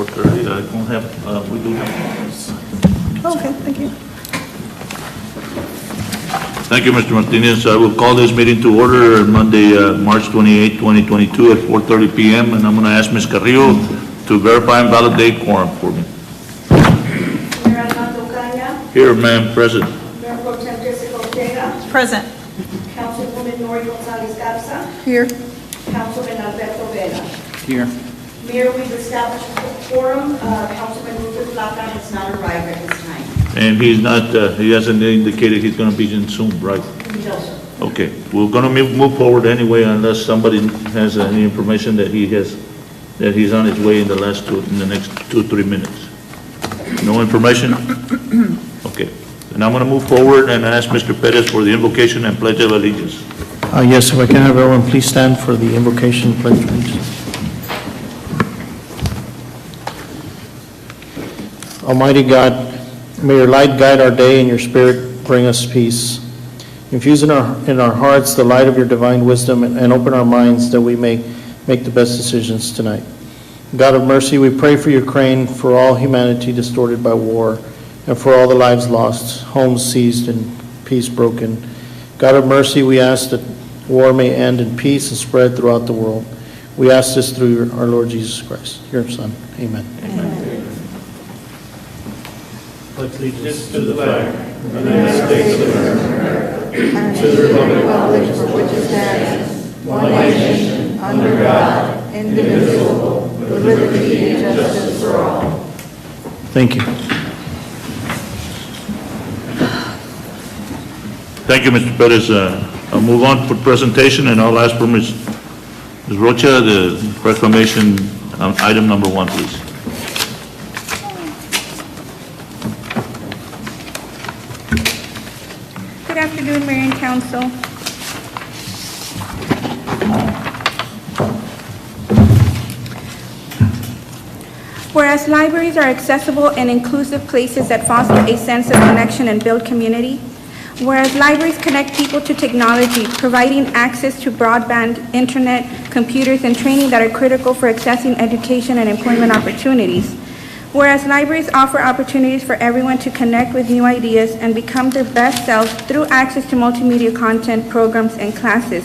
4:30. I don't have, we do have. Okay, thank you. Thank you, Mr. Martinez. I will call this meeting to order Monday, March 28, 2022 at 4:30 p.m. And I'm going to ask Ms. Carrillo to verify and validate quorum for me. Mayor Armando Caña, Here, ma'am, present. Mayor Pro Tem Jessica Ortega, Present. Councilwoman Nori Gonzalez Garza, Here. Councilman Alberto Vera. Here. Mayor, we've established a quorum. Councilman Rufus Blanca has not arrived at this time. And he's not, he hasn't indicated he's going to be in soon, right? No, sir. Okay, we're going to move forward anyway unless somebody has any information that that he's on his way in the next 2-3 minutes. No information? Okay. And I'm going to move forward and ask Mr. Perez for the invocation and pledge of allegiance. Yes, if I can have everyone please stand for the invocation and pledge of allegiance. Almighty God, may your light guide our day and your spirit bring us peace. Infuse in our hearts the light of your divine wisdom and open our minds that we may make the best decisions tonight. God of mercy, we pray for Ukraine, for all humanity distorted by war, and for all the lives lost, homes seized, and peace broken. God of mercy, we ask that war may end in peace and spread throughout the world. We ask this through our Lord Jesus Christ, your Son. Amen. Amen. Pledge allegiance to the flag of the United States of America, to the republic for which it stands, one nation, under God, indivisible, with liberty and justice for all. Thank you. Thank you, Mr. Perez. I'll move on for presentation, and I'll ask for Ms. Rocha, the proclamation, item number 1, please. Good afternoon, Mayor and Council. Whereas libraries are accessible and inclusive places that foster a sense of connection and build community, whereas libraries connect people to technology, providing access to broadband, internet, computers, and training that are critical for accessing education and employment opportunities, whereas libraries offer opportunities for everyone to connect with new ideas and become their best selves through access to multimedia content, programs, and classes,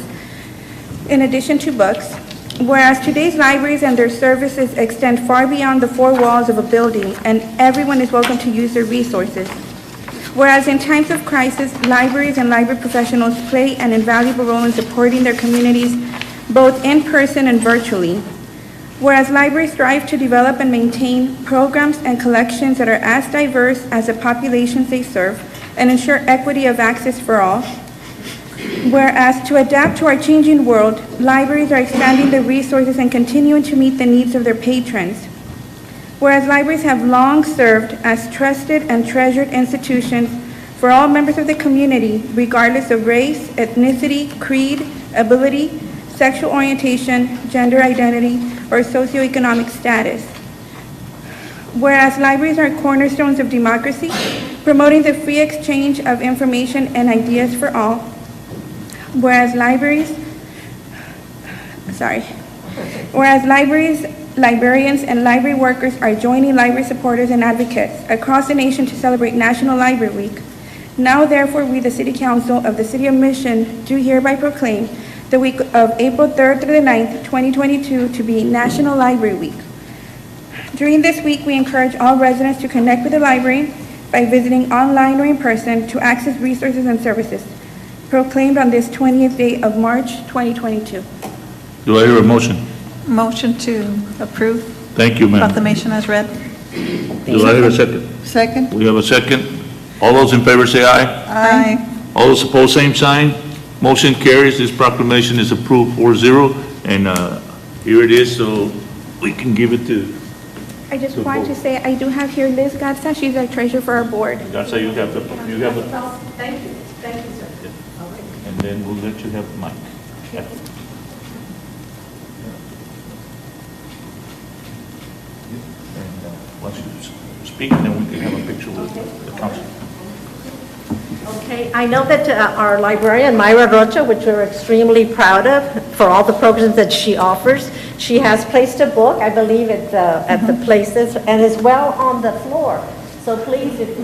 in addition to books, whereas today's libraries and their services extend far beyond the four walls of a building and everyone is welcome to use their resources, whereas in times of crisis, libraries and library professionals play an invaluable role in supporting their communities both in person and virtually, whereas libraries strive to develop and maintain programs and collections that are as diverse as the populations they serve and ensure equity of access for all, whereas to adapt to our changing world, libraries are expanding their resources and continuing to meet the needs of their patrons, whereas libraries have long served as trusted and treasured institutions for all members of the community, regardless of race, ethnicity, creed, ability, sexual orientation, gender identity, or socioeconomic status. Whereas libraries are cornerstones of democracy, promoting the free exchange of information and ideas for all. Whereas libraries, librarians, and library workers are joining library supporters and advocates across the nation to celebrate National Library Week. Now, therefore, we, the City Council of the City of Mission, do hereby proclaim the week of April 3rd through the 9th, 2022 to be National Library Week. During this week, we encourage all residents to connect with the library by visiting online or in person to access resources and services proclaimed on this 20th day of March 2022. Do I hear a motion? Motion to approve Thank you, ma'am. proclamation as read. Do I hear a second? Second. We have a second. All those in favor say aye. Aye. All those opposed, same sign. Motion carries. This proclamation is approved 4-0. And here it is, so we can give it to I just want to say I do have here Liz Gatza. She's our treasurer for our board. Garza. You have the, Thank you. Thank you, sir. and then we'll let you have the mic. Yeah. And once you speak, then we can have a picture with the council. Okay, I know that our librarian, Myra Rocha, which we're extremely proud of for all the programs that she offers, She has placed a book, I believe, at the places, and as well on the floor. So please, if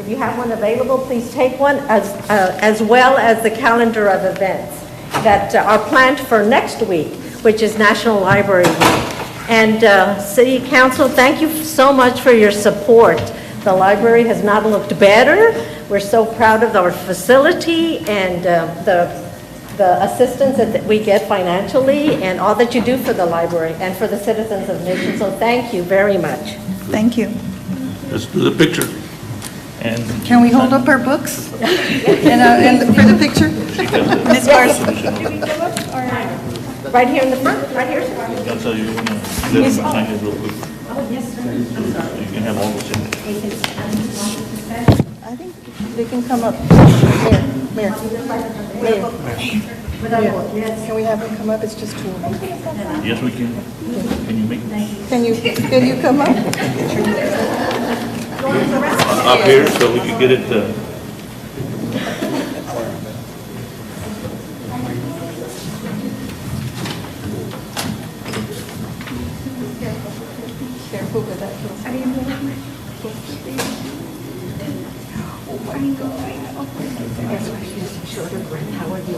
you have one available, please take one, as well as the calendar of events that are planned for next week, which is National Library Week. And City Council, thank you so much for your support. The library has not looked better. We're so proud of our facility and the assistance that we get financially and all that you do for the library and for the citizens of Mission. So thank you very much. Thank you. Let's do the picture. And Can we hold up our books and for the picture? Ms. Garza. Right here in the front, right here. That's how you want to let them sign it real quick. Oh, yes, sir. You can have all the signatures. I think they can come up. Mayor. Yes. Can we have them come up? It's just two of them. Yes, we can. Can you make it? Can you come up? Up here so we can get it, Careful with that. How are you?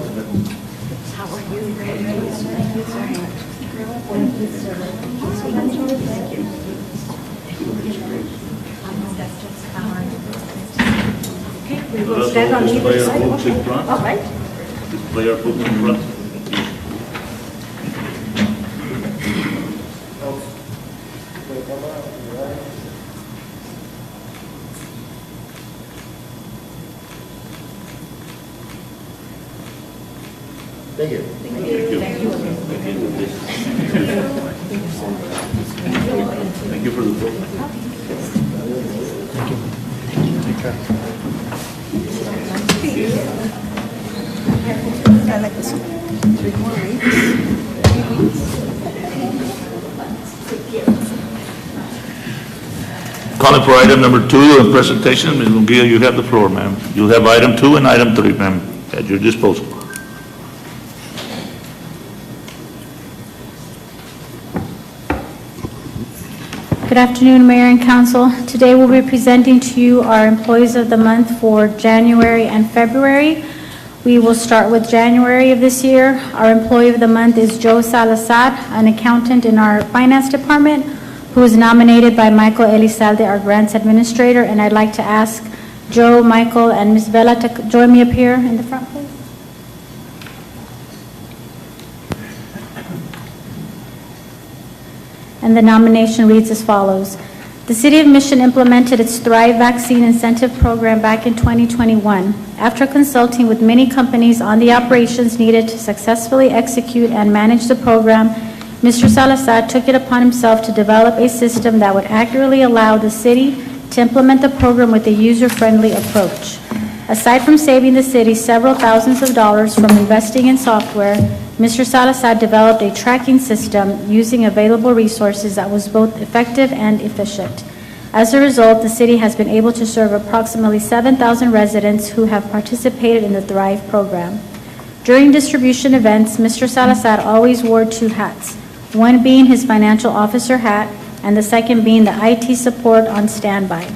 How are you? Thank you so much. Thank you, sir. Thank you. Okay, we will stand on either display our side. books in front. All right. Display our books in front. Thank you. Thank you. Thank you for the book. I like this one. 3 more weeks. Calling for item number 2 on presentation. Ms. Munguia, you have the floor, ma'am. You'll have item 2 and item 3, ma'am, at your disposal. Good afternoon, Mayor and Council. Today we'll be presenting to you our Employees of the Month for January and February. We will start with January of this year. Our Employee of the Month is Joe Salazar, an accountant in our Finance Department, who was nominated by Michael Elizalde, our Grants Administrator, and I'd like to ask Joe, Michael, and Ms. Vela to join me up here in the front, please. And the nomination reads as follows. The City of Mission implemented its Thrive Vaccine Incentive Program back in 2021. After consulting with many companies on the operations needed to successfully execute and manage the program, Mr. Salazar took it upon himself to develop a system that would accurately allow the city to implement the program with a user-friendly approach. Aside from saving the city several thousands of dollars from investing in software, Mr. Salazar developed a tracking system using available resources that was both effective and efficient. As a result, the city has been able to serve approximately 7,000 residents who have participated in the Thrive program. During distribution events, Mr. Salazar always wore 2 hats, one being his financial officer hat and the second being the IT support on standby.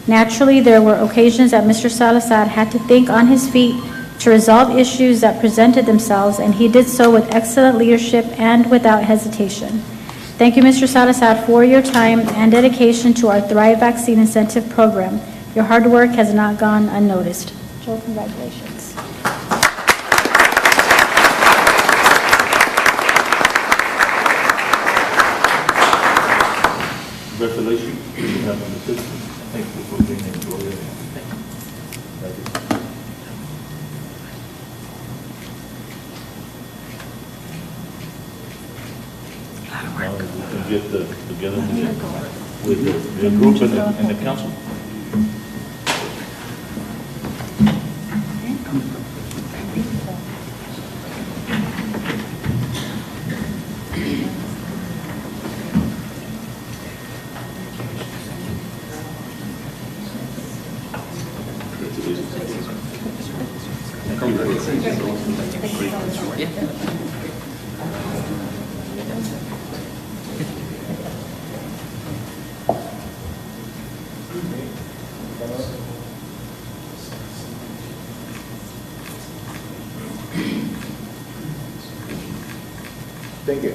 Naturally, there were occasions that Mr. Salazar had to think on his feet to resolve issues that presented themselves, and he did so with excellent leadership and without hesitation. Thank you, Mr. Salazar, for your time and dedication to our Thrive Vaccine Incentive Program. Your hard work has not gone unnoticed. Joel, congratulations. Congratulations. You have the system. Thank you for being an employee. Thank you. Now we can get together with the group and the council. Thank you.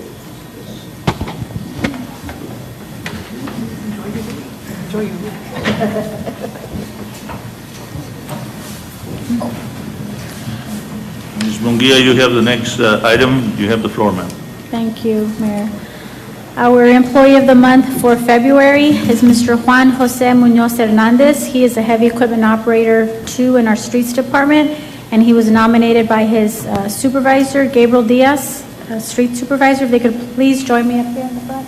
Ms. Munguia, you have the next item. You have the floor, ma'am. Thank you, Mayor. Our Employee of the Month for February is Mr. Juan Jose Munoz Hernandez. He is a Heavy Equipment Operator 2 in our Streets Department, and he was nominated by his supervisor, Gabriel Diaz, Street Supervisor. If they could please join me up here in the front.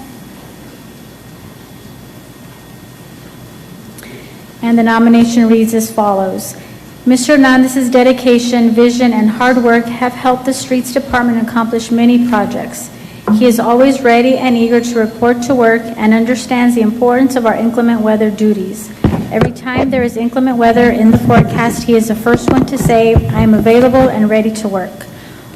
And the nomination reads as follows. Mr. Hernandez's dedication, vision, and hard work have helped the Streets Department accomplish many projects. He is always ready and eager to report to work and understands the importance of our inclement weather duties. Every time there is inclement weather in the forecast, he is the first one to say, "I am available and ready to work."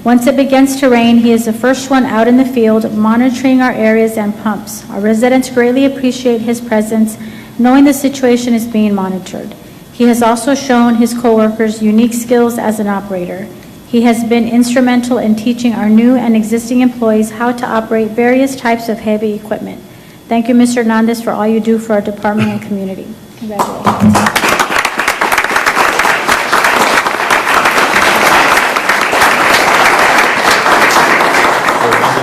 Once it begins to rain, he is the first one out in the field monitoring our areas and pumps. Our residents greatly appreciate his presence, knowing the situation is being monitored. He has also shown his coworkers unique skills as an operator. He has been instrumental in teaching our new and existing employees how to operate various types of heavy equipment. Thank you, Mr. Hernandez, for all you do for our department and community. Congratulations.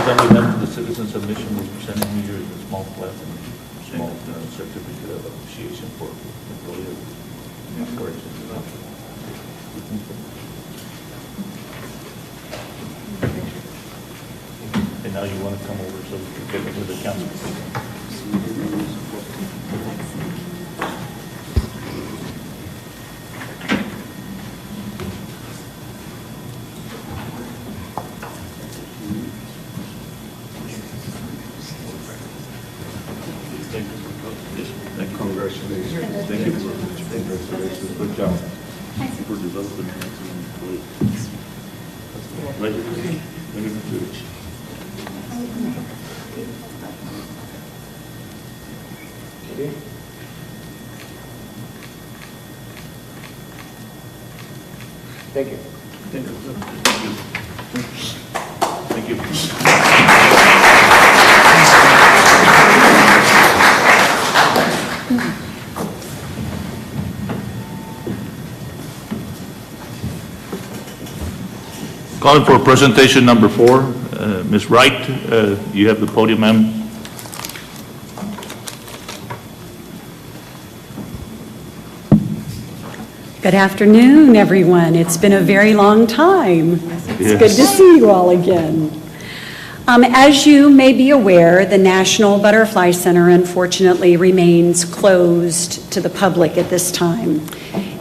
The citizen submission was presented me here as a small class and small certificate of appreciation for employee of corrections. And now you want to come over so we can get into the council. Congratulations. Thank you for congratulations. Good job. Thank you for developing an excellent employee. Right here. Right here. Thank you. Thank you. Thank you. Calling for presentation number 4. Ms. Wright, you have the podium, ma'am. Good afternoon, everyone. It's been a very long time. It's good to see you all again. As you may be aware, the National Butterfly Center unfortunately remains closed to the public at this time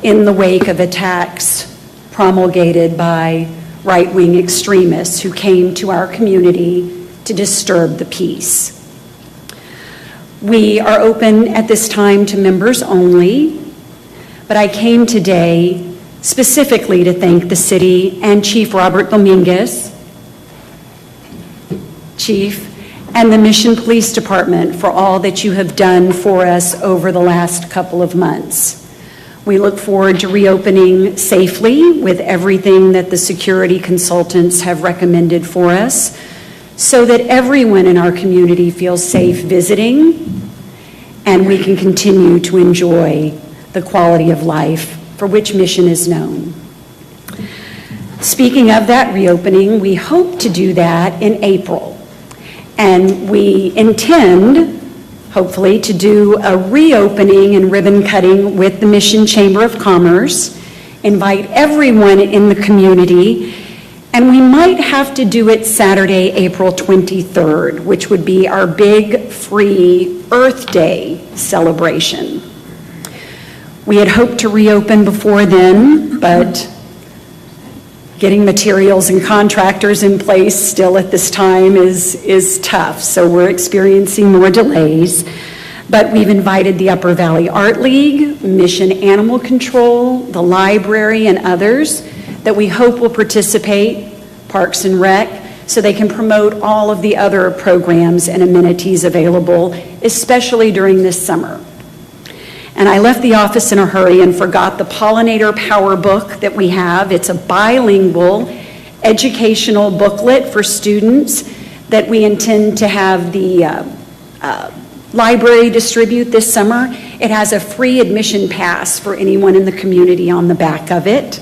in the wake of attacks promulgated by right-wing extremists who came to our community to disturb the peace. We are open at this time to members only, but I came today specifically to thank the city and Chief Robert Dominguez, Chief, and the Mission Police Department for all that you have done for us over the last couple of months. We look forward to reopening safely with everything that the security consultants have recommended for us so that everyone in our community feels safe visiting and we can continue to enjoy the quality of life for which Mission is known. Speaking of that reopening, we hope to do that in April, and we intend hopefully to do a reopening and ribbon cutting with the Mission Chamber of Commerce, invite everyone in the community, and we might have to do it Saturday, April 23rd, which would be our big free Earth Day celebration. We had hoped to reopen before then, but getting materials and contractors in place still at this time is tough, so we're experiencing more delays. But we've invited the Upper Valley Art League, Mission Animal Control, the library, and others that we hope will participate, Parks and Rec, so they can promote all of the other programs and amenities available, especially during this summer. And I left the office in a hurry and forgot the Pollinator Power Book that we have. It's a bilingual educational booklet for students that we intend to have the library distribute this summer. It has a free admission pass for anyone in the community on the back of it,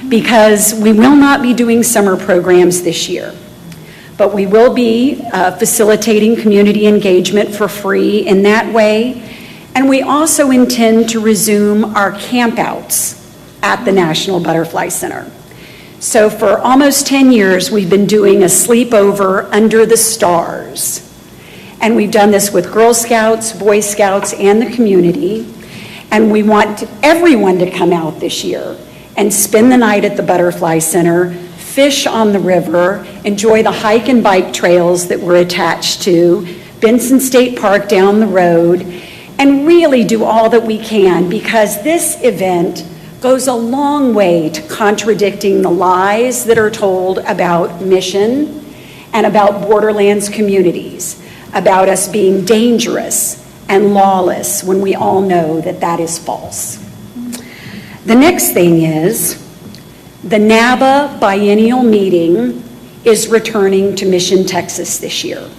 because we will not be doing summer programs this year. But we will be facilitating community engagement for free in that way. And we also intend to resume our campouts at the National Butterfly Center. So for almost 10 years, we've been doing a sleepover under the stars. And we've done this with Girl Scouts, Boy Scouts, and the community. And we want everyone to come out this year and spend the night at the Butterfly Center, fish on the river, enjoy the hike and bike trails that we're attached to, Benson State Park down the road, and really do all that we can, because this event goes a long way to contradicting the lies that are told about Mission and about Borderlands communities, about us being dangerous and lawless, when we all know that that is false. The next thing is, the NABA biennial meeting is returning to Mission, Texas this year.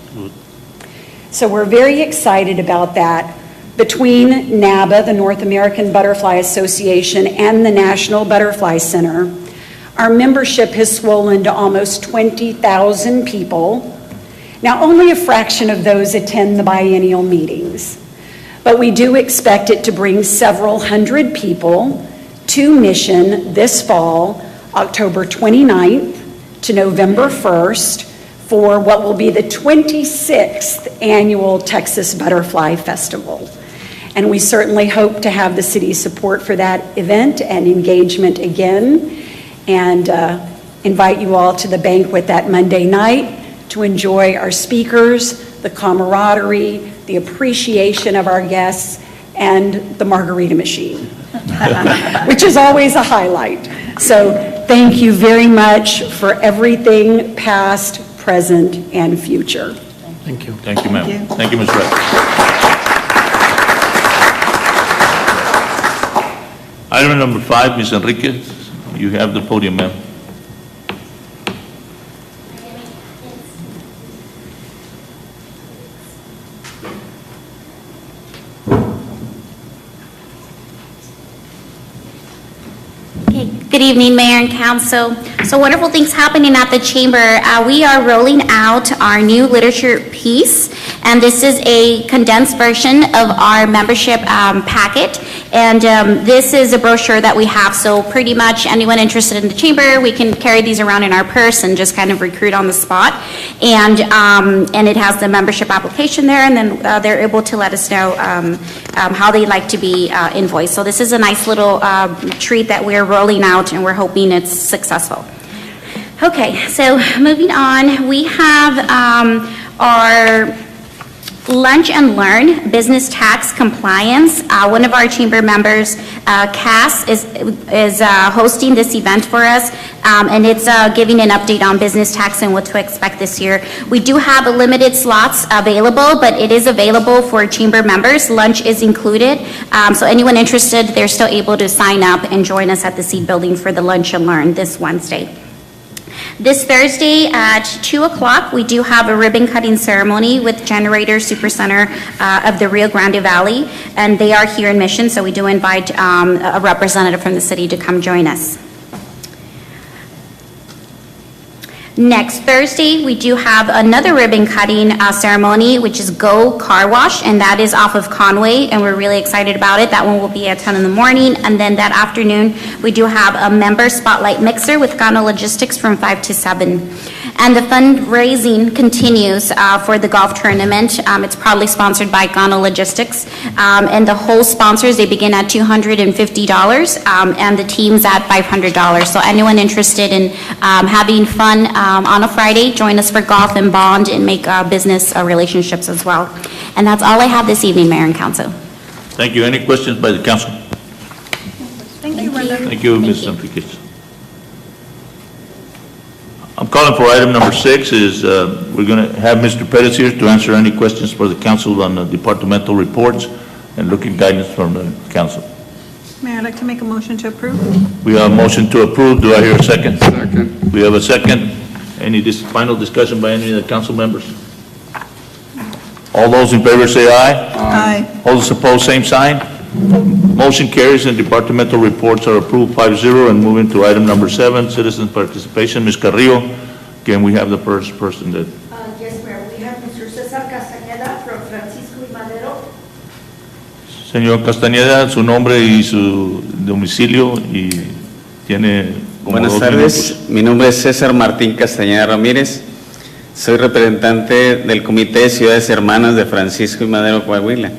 So we're very excited about that. Between NABA, the North American Butterfly Association, and the National Butterfly Center, our membership has swollen to almost 20,000 people. Now, only a fraction of those attend the biennial meetings, but we do expect it to bring several hundred people to Mission this fall, October 29th to November 1st, for what will be the 26th annual Texas Butterfly Festival. And we certainly hope to have the city's support for that event and engagement again, and invite you all to the banquet that Monday night to enjoy our speakers, the camaraderie, the appreciation of our guests, and the margarita machine, which is always a highlight. So thank you very much for everything past, present, and future. Thank you. Thank you, ma'am. Thank you. Thank you, Ms. Rett. Item number 5, Ms. Enriquez, you have the podium, ma'am. Good evening, Mayor and Council. So wonderful things happening at the Chamber. We are rolling out our new literature piece, and this is a condensed version of our membership packet. And this is a brochure that we have, so pretty much anyone interested in the Chamber, we can carry these around in our purse and just kind of recruit on the spot. And it has the membership application there, and then they're able to let us know how they like to be invoiced. So this is a nice little treat that we're rolling out, and we're hoping it's successful. Okay, so moving on, we have our Lunch and Learn Business Tax Compliance. One of our chamber members, Cass, is hosting this event for us, and it's giving an update on business tax and what to expect this year. We do have limited slots available, but it is available for chamber members. Lunch is included, so anyone interested, they're still able to sign up and join us at the Seed Building for the Lunch and Learn this Wednesday. This Thursday at 2 o'clock, we do have a ribbon cutting ceremony with Generator Supercenter of the Rio Grande Valley, and they are here in Mission, so we do invite a representative from the city to come join us. Next Thursday, we do have another ribbon cutting ceremony, which is Go Car Wash, and that is off of Conway, and we're really excited about it. That one will be at 10 in the morning, and then that afternoon, we do have a member spotlight mixer with Gano Logistics from 5 to 7. And the fundraising continues for the golf tournament. It's proudly sponsored by Gano Logistics, and the whole sponsors, they begin at $250, and the teams at $500. So anyone interested in having fun on a Friday, join us for golf and bond and make business relationships as well. And that's all I have this evening, Mayor and Council. Thank you. Any questions by the council? Thank you, Brenda. Thank you, Ms. Enriquez. I'm calling for item number 6 is we're going to have Mr. Perez here to answer any questions for the council on the departmental reports and looking guidance from the council. Mayor, I'd like to make a motion to approve. We have a motion to approve. Do I hear a second? Second. We have a second. Any final discussion by any of the council members? All those in favor say aye. Aye. All those opposed, same sign. Motion carries and departmental reports are approved 5-0. And moving to item number 7, citizen participation. Ms. Carrillo, can we have the first person that? Yes, Mayor, we have Mr. Cesar Castañeda from Francisco y Madero. Señor Castañeda, su nombre y su domicilio y tiene como Buenas 2 tardes, minutos. mi nombre es César Martín Castañeda Ramírez, soy representante del Comité de Ciudades Hermanas de Francisco y Madero, Coahuila.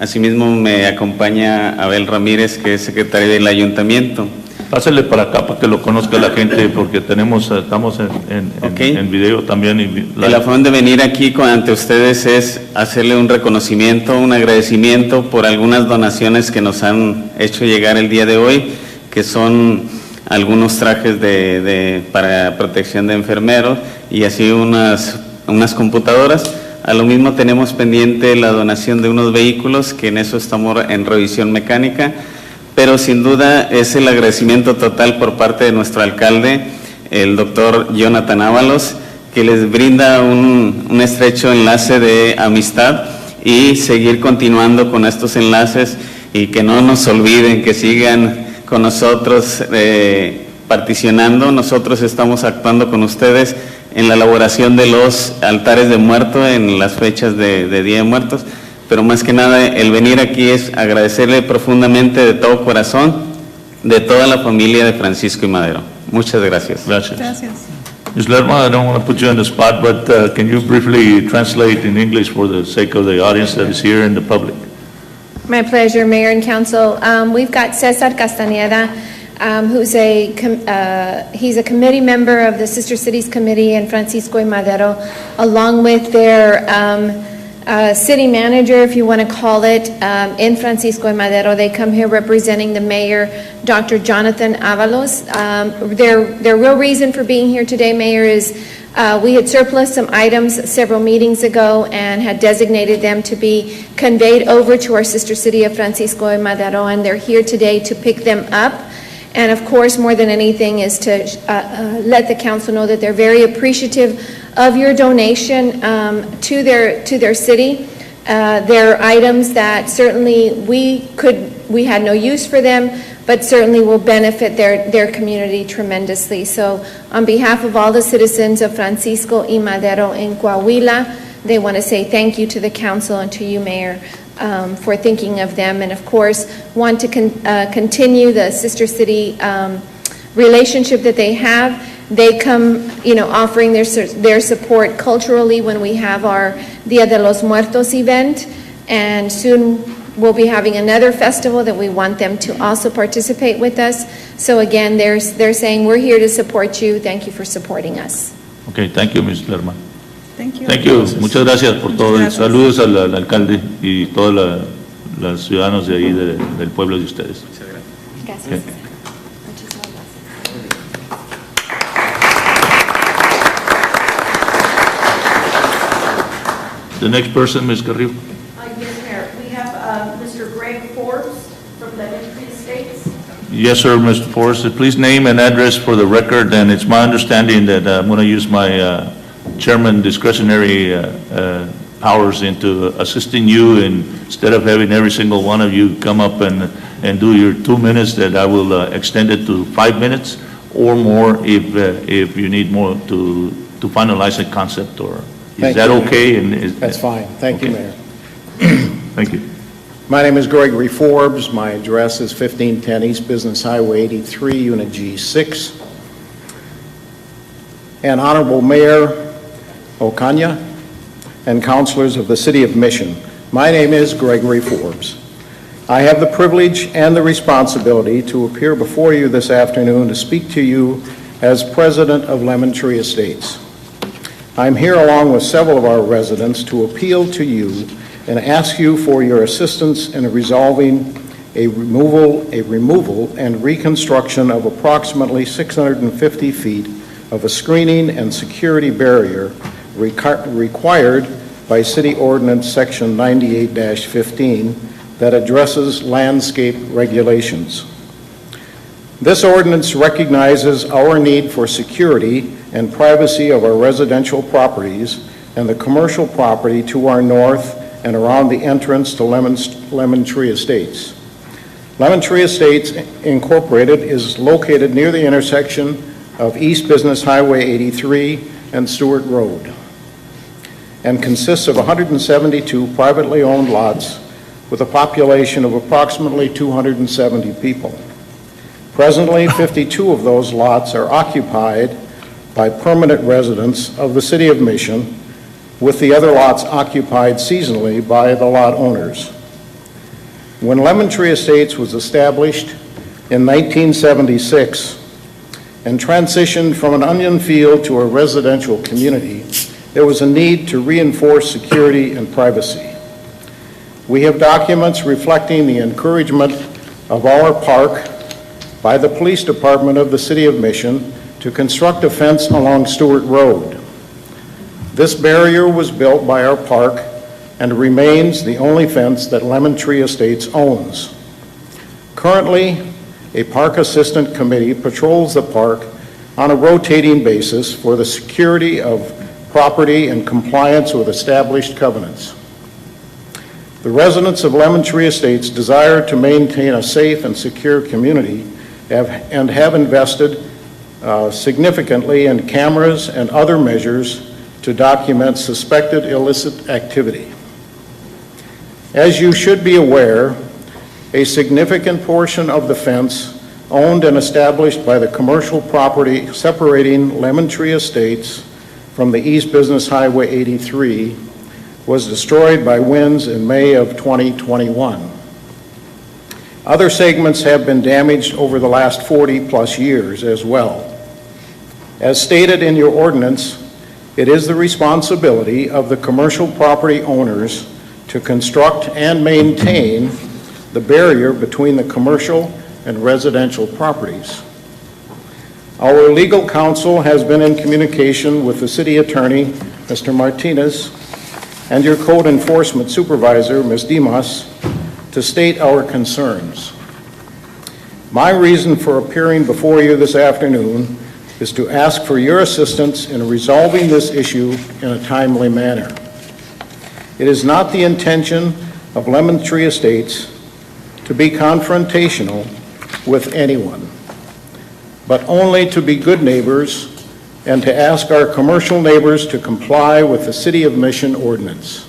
Asimismo me acompaña Abel Ramírez, que es secretario del Ayuntamiento. Pásale para acá para que lo conozca la gente, porque estamos en video también. El afán de venir aquí ante ustedes es hacerle un reconocimiento, un agradecimiento por algunas donaciones que nos han hecho llegar el día de hoy, que son algunos trajes para protección de enfermeros y así unas computadoras. A lo mismo tenemos pendiente la donación de unos vehículos, que en eso estamos en revisión mecánica, pero sin duda es el agradecimiento total por parte de nuestro alcalde, el doctor Jonathan Ábalos, que les brinda un estrecho enlace de amistad y seguir continuando con estos enlaces y que no nos olviden, que sigan con nosotros particionando. Nosotros estamos actuando con ustedes en la elaboración de los altares de muertos en las fechas de Día de Muertos, pero más que nada el venir aquí es agradecerle profundamente de todo corazón de toda la familia de Francisco y Madero. Muchas gracias. Gracias. Gracias. Ms. Lerma, I don't want to put you on the spot, but can you briefly translate in English for the sake of the audience that is here and the public? My pleasure, Mayor and Council. We've got Cesar Castañeda, who's he's a committee member of the Sister Cities Committee in Francisco y Madero, along with their city manager, if you want to call it, in Francisco y Madero. They come here representing the mayor, Dr. Jonathan Ábalos. Their real reason for being here today, Mayor, is we had surplus some items several meetings ago and had designated them to be conveyed over to our sister city of Francisco y Madero, and they're here today to pick them up. And of course, more than anything, is to let the council know that they're very appreciative of your donation to their city. They're items that certainly we had no use for them, but certainly will benefit their community tremendously. So on behalf of all the citizens of Francisco y Madero in Coahuila, they want to say thank you to the council and to you, Mayor, for thinking of them, and of course want to continue the sister city relationship that they have. They come, offering their support culturally when we have our Dia de los Muertos event, and soon we'll be having another festival that we want them to also participate with us. So again, they're saying we're here to support you. Thank you for supporting us. Okay, thank you, Ms. Lerma. Thank you. Thank you. Muchas gracias por todo. Muchas gracias. Saludos al alcalde y todos los ciudadanos de ahí, del pueblo de ustedes. Gracias. Okay. The next person, Ms. Carrillo. Yes, Mayor, we have Mr. Greg Forbes from Lemon Tree Estates. Yes, sir, Mr. Forrest. Please name and address for the record, and it's my understanding that I'm going to use my chairman discretionary powers into assisting you, and instead of having every single one of you come up and do your 2 minutes, that I will extend it to 5 minutes or more if you need more to finalize a concept, or is that okay? That's fine. Thank you, Mayor. Thank you. My name is Gregory Forbes. My address is 1510 East Business Highway 83, Unit G6. And Honorable Mayor Ocaña and councilors of the City of Mission, my name is Gregory Forbes. I have the privilege and the responsibility to appear before you this afternoon to speak to you as president of Lemon Tree Estates. I'm here along with several of our residents to appeal to you and ask you for your assistance in resolving a removal and reconstruction of approximately 650 feet of a screening and security barrier required by City Ordinance Section 98-15 that addresses landscape regulations. This ordinance recognizes our need for security and privacy of our residential properties and the commercial property to our north and around the entrance to Lemon Tree Estates. Lemon Tree Estates Incorporated is located near the intersection of East Business Highway 83 and Stewart Road, and consists of 172 privately owned lots with a population of approximately 270 people. Presently, 52 of those lots are occupied by permanent residents of the City of Mission, with the other lots occupied seasonally by the lot owners. When Lemon Tree Estates was established in 1976 and transitioned from an onion field to a residential community, there was a need to reinforce security and privacy. We have documents reflecting the encouragement of our park by the Police Department of the City of Mission to construct a fence along Stewart Road. This barrier was built by our park and remains the only fence that Lemon Tree Estates owns. Currently, a park assistant committee patrols the park on a rotating basis for the security of property and compliance with established covenants. The residents of Lemon Tree Estates desire to maintain a safe and secure community and have invested significantly in cameras and other measures to document suspected illicit activity. As you should be aware, a significant portion of the fence owned and established by the commercial property separating Lemon Tree Estates from the East Business Highway 83 was destroyed by winds in May of 2021. Other segments have been damaged over the last 40-plus years as well. As stated in your ordinance, it is the responsibility of the commercial property owners to construct and maintain the barrier between the commercial and residential properties. Our legal counsel has been in communication with the city attorney, Mr. Martinez, and your code enforcement supervisor, Ms. Dimas, to state our concerns. My reason for appearing before you this afternoon is to ask for your assistance in resolving this issue in a timely manner. It is not the intention of Lemon Tree Estates to be confrontational with anyone, but only to be good neighbors and to ask our commercial neighbors to comply with the City of Mission ordinance.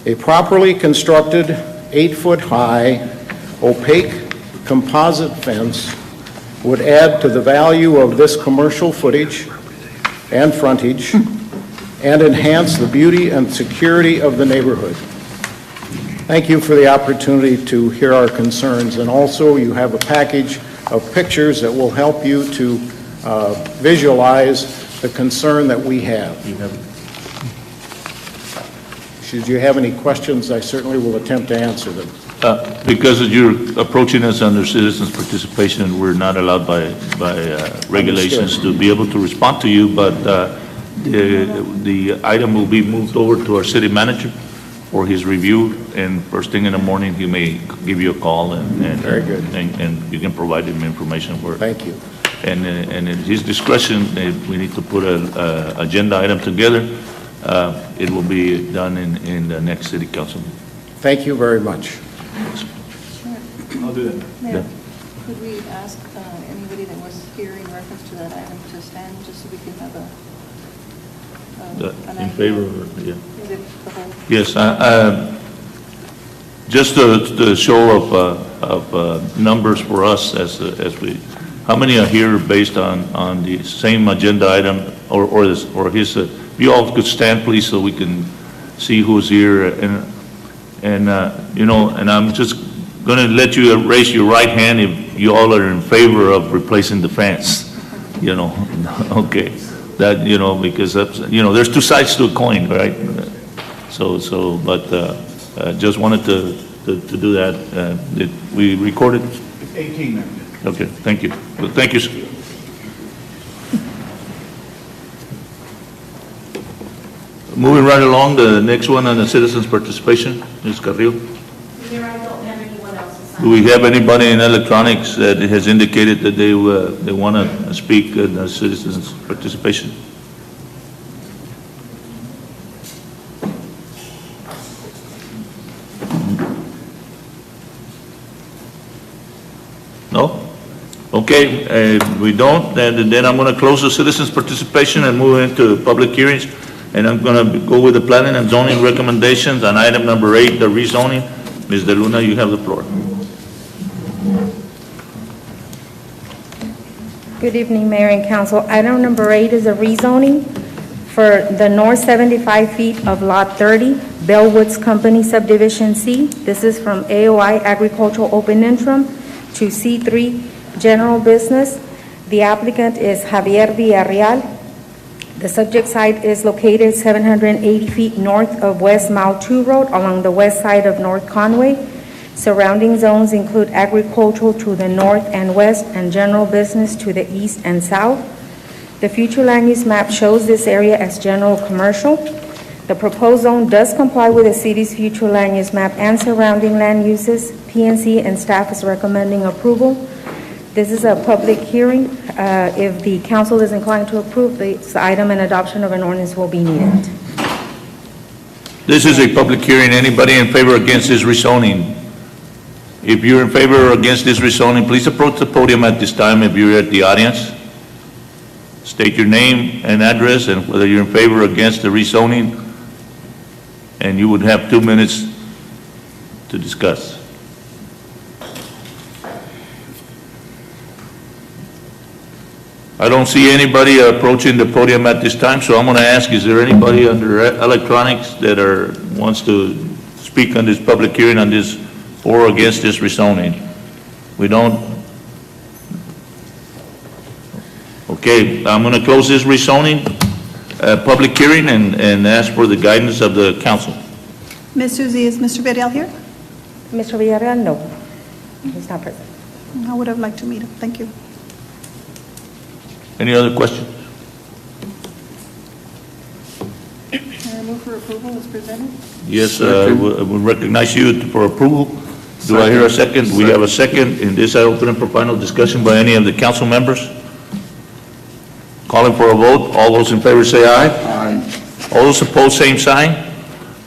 A properly constructed 8-foot-high opaque composite fence would add to the value of this commercial footage and frontage and enhance the beauty and security of the neighborhood. Thank you for the opportunity to hear our concerns, and also you have a package of pictures that will help you to visualize the concern that we have. Should you have any questions, I certainly will attempt to answer them. Because you're approaching us under citizens' participation, we're not allowed by regulations to be able to respond to you, but the item will be moved over to our city manager for his review, and first thing in the morning, he may give you a call, and Very good. And you can provide him information for it. Thank you. And in his discretion, if we need to put an agenda item together, it will be done in the next city council. Thank you very much. I'll do that. Mayor, could we ask anybody that was here in reference to that item to stand, just so we can have an In idea? favor of, yeah. Is it the whole? Yes, just the show of numbers for us as we, how many are here based on the same agenda item or his, you all could stand please so we can see who's here, and you know, and I'm just going to let you raise your right hand if you all are in favor of replacing the fence, you know. Okay, that, you know, because that's, you know, there's two sides to a coin, right? But just wanted to do that. Did we record it? 18 minutes. Okay, thank you. Well, thank you, sir. Moving right along, the next one on the citizens' participation, Ms. Carrillo. Mayor, I don't have anyone else Do we have anybody in electronics that has indicated that they want to speak in citizens' participation? No? Okay, if we don't, then I'm going to close the citizens' participation and move into public hearings. And I'm going to go with the planning and zoning recommendations on item number 8, the rezoning. Ms. De Luna, you have the floor. Good evening, Mayor and Council. Item number 8 is a rezoning for the north 75 feet of Lot 30, Bellwoods Company Subdivision C. This is from AOI Agricultural Open Interim to C3 General Business. The applicant is Javier Villarreal. The subject site is located 780 feet north of West Mile 2 Road along the west side of North Conway. Surrounding zones include agricultural to the north and west and general business to the east and south. The future land use map shows this area as general commercial. The proposed zone does comply with the city's future land use map and surrounding land uses. PNC and staff is recommending approval. This is a public hearing. If the council is inclined to approve this item, and adoption of an ordinance will be needed. This is a public hearing. Anybody in favor or against this rezoning? If you're in favor or against this rezoning, please approach the podium at this time if you're at the audience. State your name and address and whether you're in favor or against the rezoning, and you would have 2 minutes to discuss. I don't see anybody approaching the podium at this time, so I'm going to ask, is there anybody under electronics that wants to speak on this public hearing on this for or against this rezoning? We don't? Okay, I'm going to close this rezoning public hearing and ask for the guidance of the council. Ms. Suzie, is Mr. Villarreal here? Mr. Villarreal, no. He's not present. I would have liked to meet him. Thank you. Any other questions? Can I move for approval as presented? Yes, we recognize you for approval. Do I hear a second? We have a second. In this, I open up for final discussion by any of the council members. Calling for a vote. All those in favor say aye. Aye. All those opposed, same sign.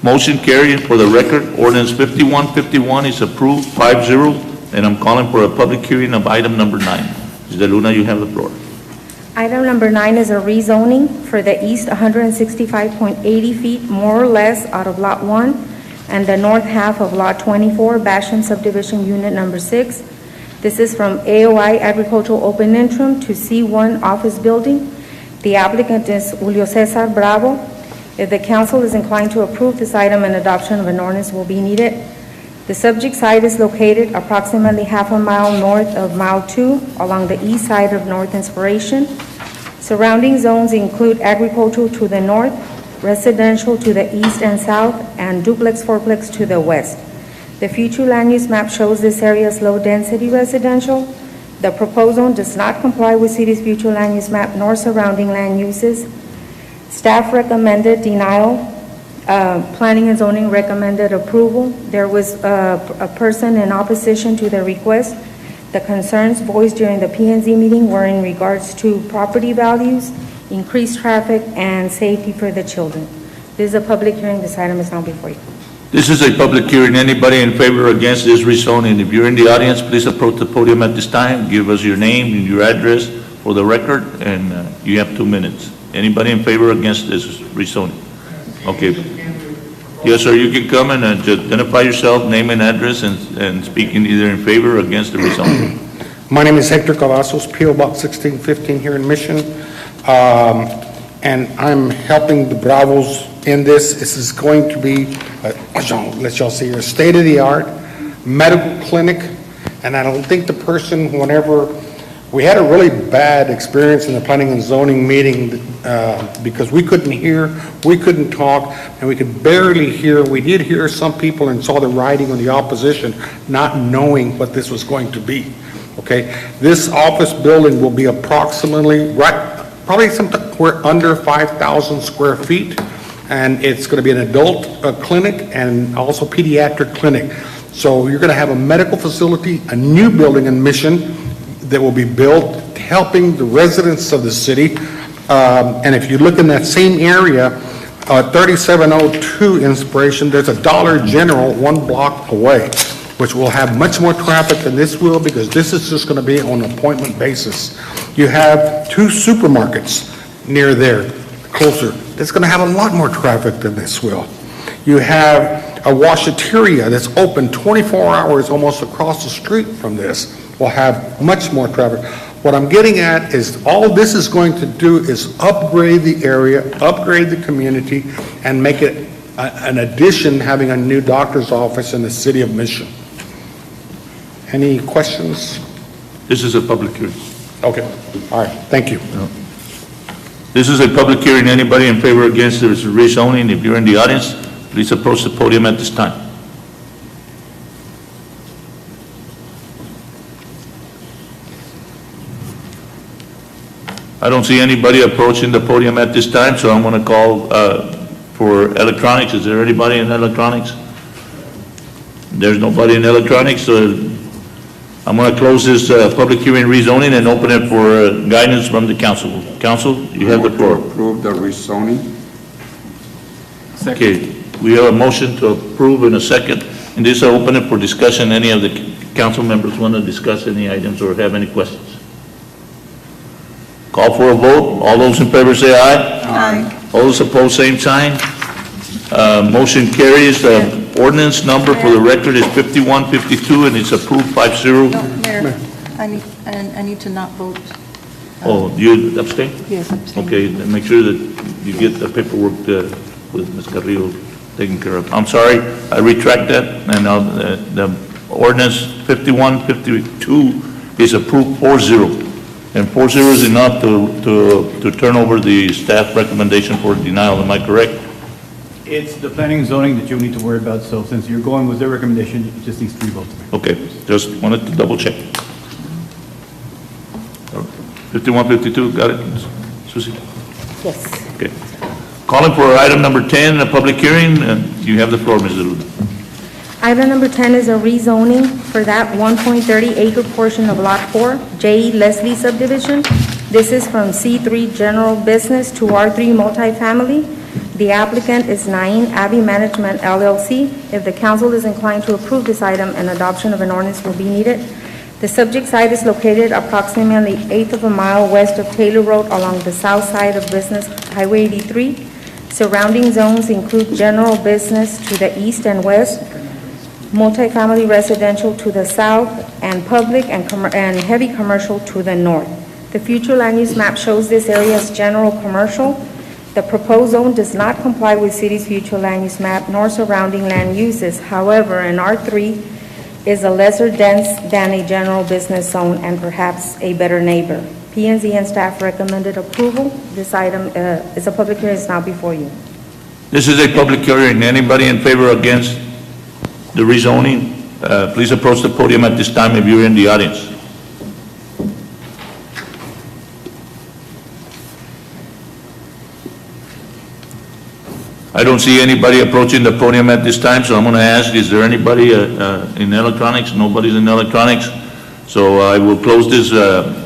Motion carried. For the record, ordinance 5151 is approved 5-0, and I'm calling for a public hearing of item number 9. Ms. De Luna, you have the floor. Item number 9 is a rezoning for the east 165.80 feet, more or less, out of Lot 1 and the north half of Lot 24, Basham Subdivision Unit Number 6. This is from AOI Agricultural Open Interim to C1 Office Building. The applicant is Julio Cesar Bravo. If the council is inclined to approve this item, and adoption of an ordinance will be needed. The subject site is located approximately half a mile north of Mile 2 along the east side of North Inspiration. Surrounding zones include agricultural to the north, residential to the east and south, and duplex fourplex to the west. The future land use map shows this area as low-density residential. The proposed zone does not comply with city's future land use map nor surrounding land uses. Staff recommended denial. Planning and zoning recommended approval. There was a person in opposition to the request. The concerns voiced during the P&Z meeting were in regards to property values, increased traffic, and safety for the children. This is a public hearing. This item is now before you. This is a public hearing. Anybody in favor or against this rezoning? If you're in the audience, please approach the podium at this time. Give us your name and your address for the record, and you have 2 minutes. Anybody in favor or against this rezoning? Okay. Yes, sir, you can come and identify yourself, name and address, and speak in either in favor or against the rezoning. My name is Hector Cavazos, P.O. Box 1615 here in Mission. And I'm helping the Bravos in this. This is going to be, let y'all see here, state-of-the-art medical clinic. And I don't think the person, whenever, we had a really bad experience in the planning and zoning meeting because we couldn't hear, we couldn't talk, and we could barely hear. We did hear some people and saw the writing on the opposition, not knowing what this was going to be. Okay, this office building will be approximately probably somewhere under 5,000 square feet, and it's going to be an adult clinic and also pediatric clinic. So you're going to have a medical facility, a new building in Mission that will be built, helping the residents of the city. And if you look in that same area, 3702 Inspiration, there's a Dollar General 1 block away, which will have much more traffic than this will, because this is just going to be on an appointment basis. You have 2 supermarkets near there, closer. That's going to have a lot more traffic than this will. You have a washateria that's open 24 hours almost across the street from this. Will have much more traffic. What I'm getting at is all this is going to do is upgrade the area, upgrade the community, and make it an addition, having a new doctor's office in the city of Mission. Any questions? This is a public hearing. Okay, all right, thank you. This is a public hearing. Anybody in favor or against this rezoning, if you're in the audience, please approach the podium at this time. I don't see anybody approaching the podium at this time, so I'm going to call for electronics. Is there anybody in electronics? There's nobody in electronics, so I'm going to close this public hearing rezoning and open it for guidance from the council. Council, you have the floor. Approve the rezoning. Okay, we have a motion to approve in a second, and this will open it for discussion. Any of the council members want to discuss any items or have any questions? Call for a vote. All those in favor say aye. Aye. All those opposed, same sign. Motion carries. Ordinance number for the record is 5152, and it's approved 5-0. No, Mayor, I need to not vote. Oh, you abstain? Yes, abstain. Okay, then make sure that you get the paperwork with Ms. Carrillo taken care of. I'm sorry, I retract that, and the ordinance 5152 is approved 4-0. And 4-0 is enough to turn over the staff recommendation for denial, am I correct? It's the planning and zoning that you need to worry about, so since you're going with their recommendation, it just needs 3 votes. Okay, just wanted to double check. 5152, got it, Susie? Yes. Okay. Calling for item number 10, a public hearing, and you have the floor, Ms. Luna. Item number 10 is a rezoning for that 1.30 acre portion of Lot 4, J. Leslie subdivision. This is from C3 General Business to R3 Multifamily. The applicant is Nain Abbey Management LLC. If the council is inclined to approve this item, an adoption of an ordinance will be needed. The subject site is located approximately 1/8 of a mile west of Taylor Road along the south side of Business Highway 83. Surrounding zones include general business to the east and west, multifamily residential to the south, and public and heavy commercial to the north. The future land use map shows this area as general commercial. The proposed zone does not comply with city's future land use map nor surrounding land uses. However, an R3 is a lesser dense than a general business zone and perhaps a better neighbor. P&Z and staff recommended approval. This item is a public hearing, is now before you. This is a public hearing. Anybody in favor or against the rezoning, please approach the podium at this time if you're in the audience. I don't see anybody approaching the podium at this time, so I'm going to ask, is there anybody in electronics? Nobody's in electronics. So I will close this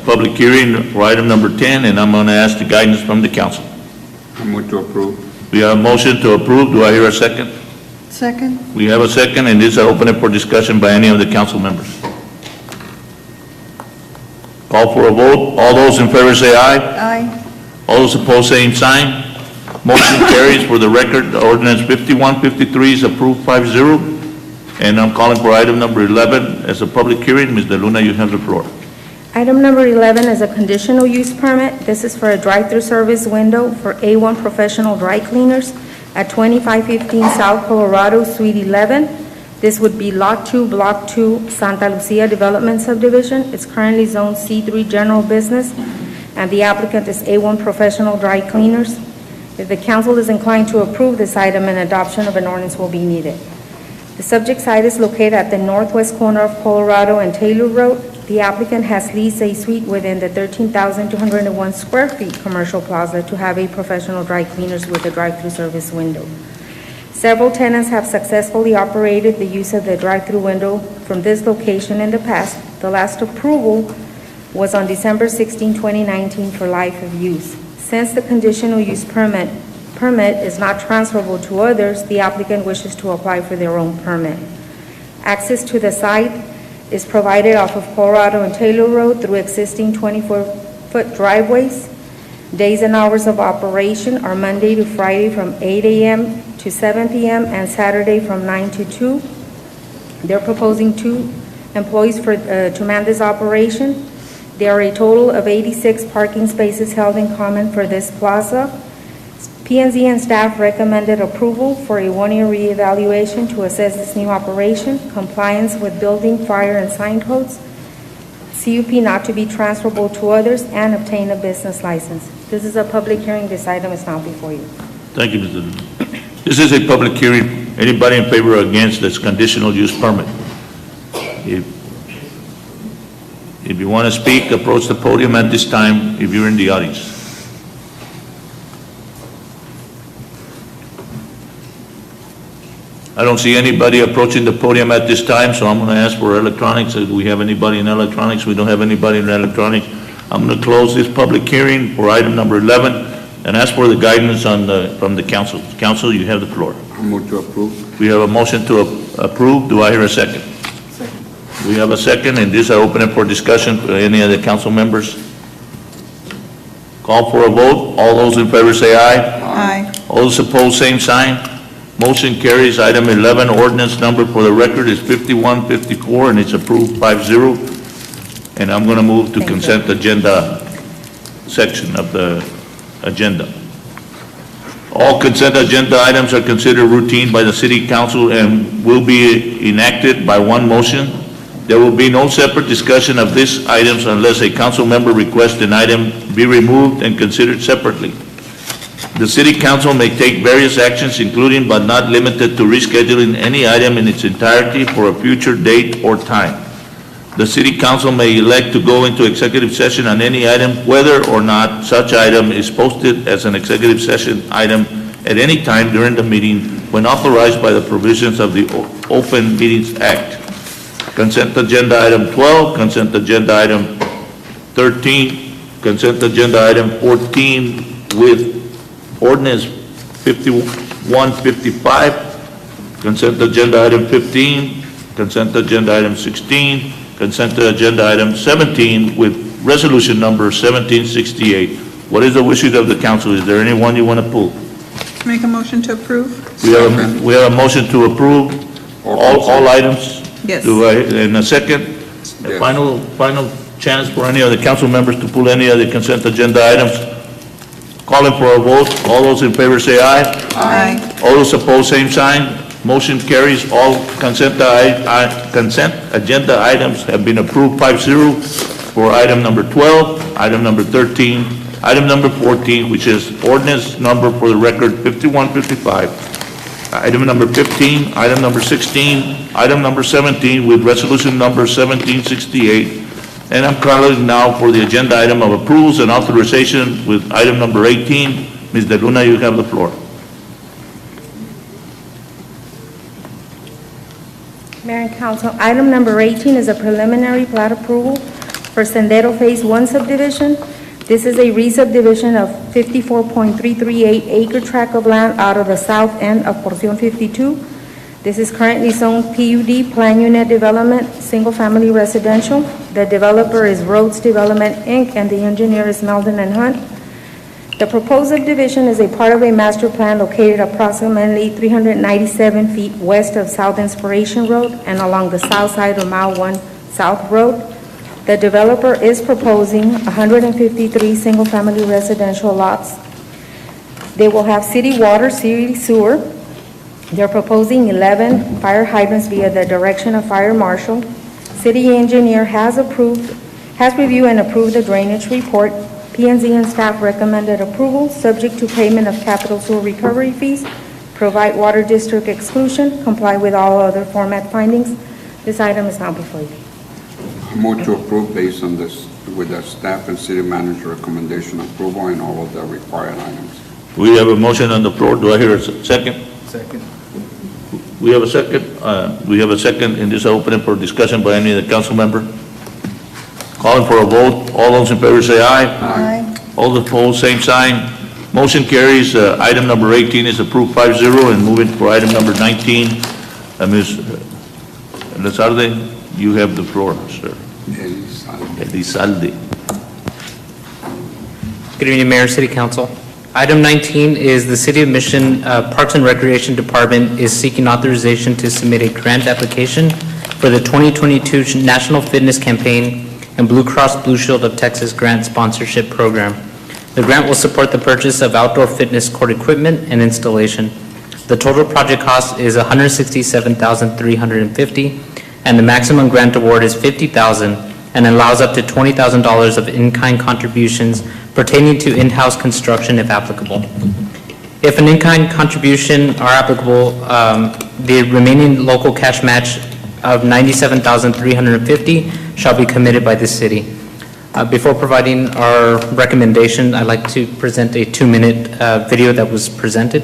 public hearing for item number 10, and I'm going to ask the guidance from the council. I move to approve. We have a motion to approve. Do I hear a second? Second? We have a second, and this is open for discussion by any of the council members. Call for a vote. All those in favor say aye. Aye. All those opposed, same sign. Motion carries. For the record, ordinance 5153 is approved 5-0. And I'm calling for item number 11 as a public hearing. Ms. De Luna, you have the floor. Item number 11 is a conditional use permit. This is for a drive-through service window for A1 Professional Dry Cleaners at 2515 South Colorado, Suite 11. This would be Lot 2, Block 2, Santa Lucia Development Subdivision. It's currently zoned C3 General Business, and the applicant is A1 Professional Dry Cleaners. If the council is inclined to approve this item, an adoption of an ordinance will be needed. The subject site is located at the northwest corner of Colorado and Taylor Road. The applicant has leased a suite within the 13,201 square feet commercial plaza to have a professional dry cleaners with a drive-through service window. Several tenants have successfully operated the use of the drive-through window from this location in the past. The last approval was on December 16, 2019 for life of use. Since the conditional use permit is not transferable to others, the applicant wishes to apply for their own permit. Access to the site is provided off of Colorado and Taylor Road through existing 24-foot driveways. Days and hours of operation are Monday to Friday from 8 a.m. to 7 p.m. and Saturday from 9 to 2. They're proposing 2 employees to man this operation. There are a total of 86 parking spaces held in common for this plaza. P&Z and staff recommended approval for a 1-year reevaluation to assess this new operation, compliance with building, fire, and sign codes, CUP not to be transferable to others, and obtain a business license. This is a public hearing. This item is now before you. Thank you, Mr. Luna. This is a public hearing. Anybody in favor or against this conditional use permit? If you want to speak, approach the podium at this time if you're in the audience. I don't see anybody approaching the podium at this time, so I'm going to ask for electronics. Do we have anybody in electronics? We don't have anybody in electronics. I'm going to close this public hearing for item number 11 and ask for the guidance from the council. Council, you have the floor. I move to approve. We have a motion to approve. Do I hear a second? Second. We have a second, and this I open it for discussion for any of the council members. Call for a vote. All those in favor say aye. Aye. All those opposed, same sign. Motion carries. Item 11, ordinance number for the record is 5154, and it's approved 5-0. And I'm going to move to consent agenda section of the agenda. All consent agenda items are considered routine by the City Council and will be enacted by one motion. There will be no separate discussion of these items unless a council member requests an item be removed and considered separately. The City Council may take various actions, including but not limited to rescheduling any item in its entirety for a future date or time. The City Council may elect to go into executive session on any item, whether or not such item is posted as an executive session item at any time during the meeting when authorized by the provisions of the Open Meetings Act. Consent agenda item 12, consent agenda item 13, consent agenda item 14 with ordinance 5155, consent agenda item 15, consent agenda item 16, consent agenda item 17 with resolution number 1768. What is the wishes of the council? Is there anyone you want to pull? Make a motion to approve? We have a motion to approve all items. Yes. In a second, Yes. final chance for any of the council members to pull any of the consent agenda items. Calling for a vote. All those in favor say aye. Aye. All those opposed, same sign. Motion carries. All consent agenda items have been approved 5-0 for item number 12, item number 13, item number 14, which is ordinance number for the record 5155, item number 15, item number 16, item number 17 with resolution number 1768. And I'm calling now for the agenda item of approvals and authorization with item number 18. Ms. De Luna, you have the floor. Mayor and Council, item number 18 is a preliminary plat approval for Sendero Phase 1 subdivision. This is a re-subdivision of 54.338 acre tract of land out of the south end of Porcion 52. This is currently zoned PUD, Plan Unit Development, Single Family Residential. The developer is Rhodes Development, Inc., and the engineer is Meldon and Hunt. The proposed subdivision is a part of a master plan located approximately 397 feet west of South Inspiration Road and along the south side of Mile 1 South Road. The developer is proposing 153 single-family residential lots. They will have city water, city sewer. They're proposing 11 fire hydrants via the direction of fire marshal. City engineer has reviewed and approved the drainage report. P&Z and staff recommended approval, subject to payment of capital sewer recovery fees, provide water district exclusion, comply with all other format findings. This item is now before you. I move to approve based on this, with the staff and city manager recommendation approval and all of the required items. We have a motion on the floor. Do I hear a second? Second. We have a second, in this opening for discussion by any of the council member. Calling for a vote. All those in favor say aye. Aye. All those opposed, same sign. Motion carries. Item number 18 is approved 5-0, and moving for item number 19. Ms. Elizalde, you have the floor, sir. Elizalde. Good evening, Mayor, City Council. Item 19 is the City of Mission Parks and Recreation Department is seeking authorization to submit a grant application for the 2022 National Fitness Campaign and Blue Cross Blue Shield of Texas Grant Sponsorship Program. The grant will support the purchase of outdoor fitness court equipment and installation. The total project cost is $167,350, and the maximum grant award is $50,000 and allows up to $20,000 of in-kind contributions pertaining to in-house construction if applicable. If an in-kind contribution are applicable, the remaining local cash match of $97,350 shall be committed by the city. Before providing our recommendation, I'd like to present a 2-minute video that was presented.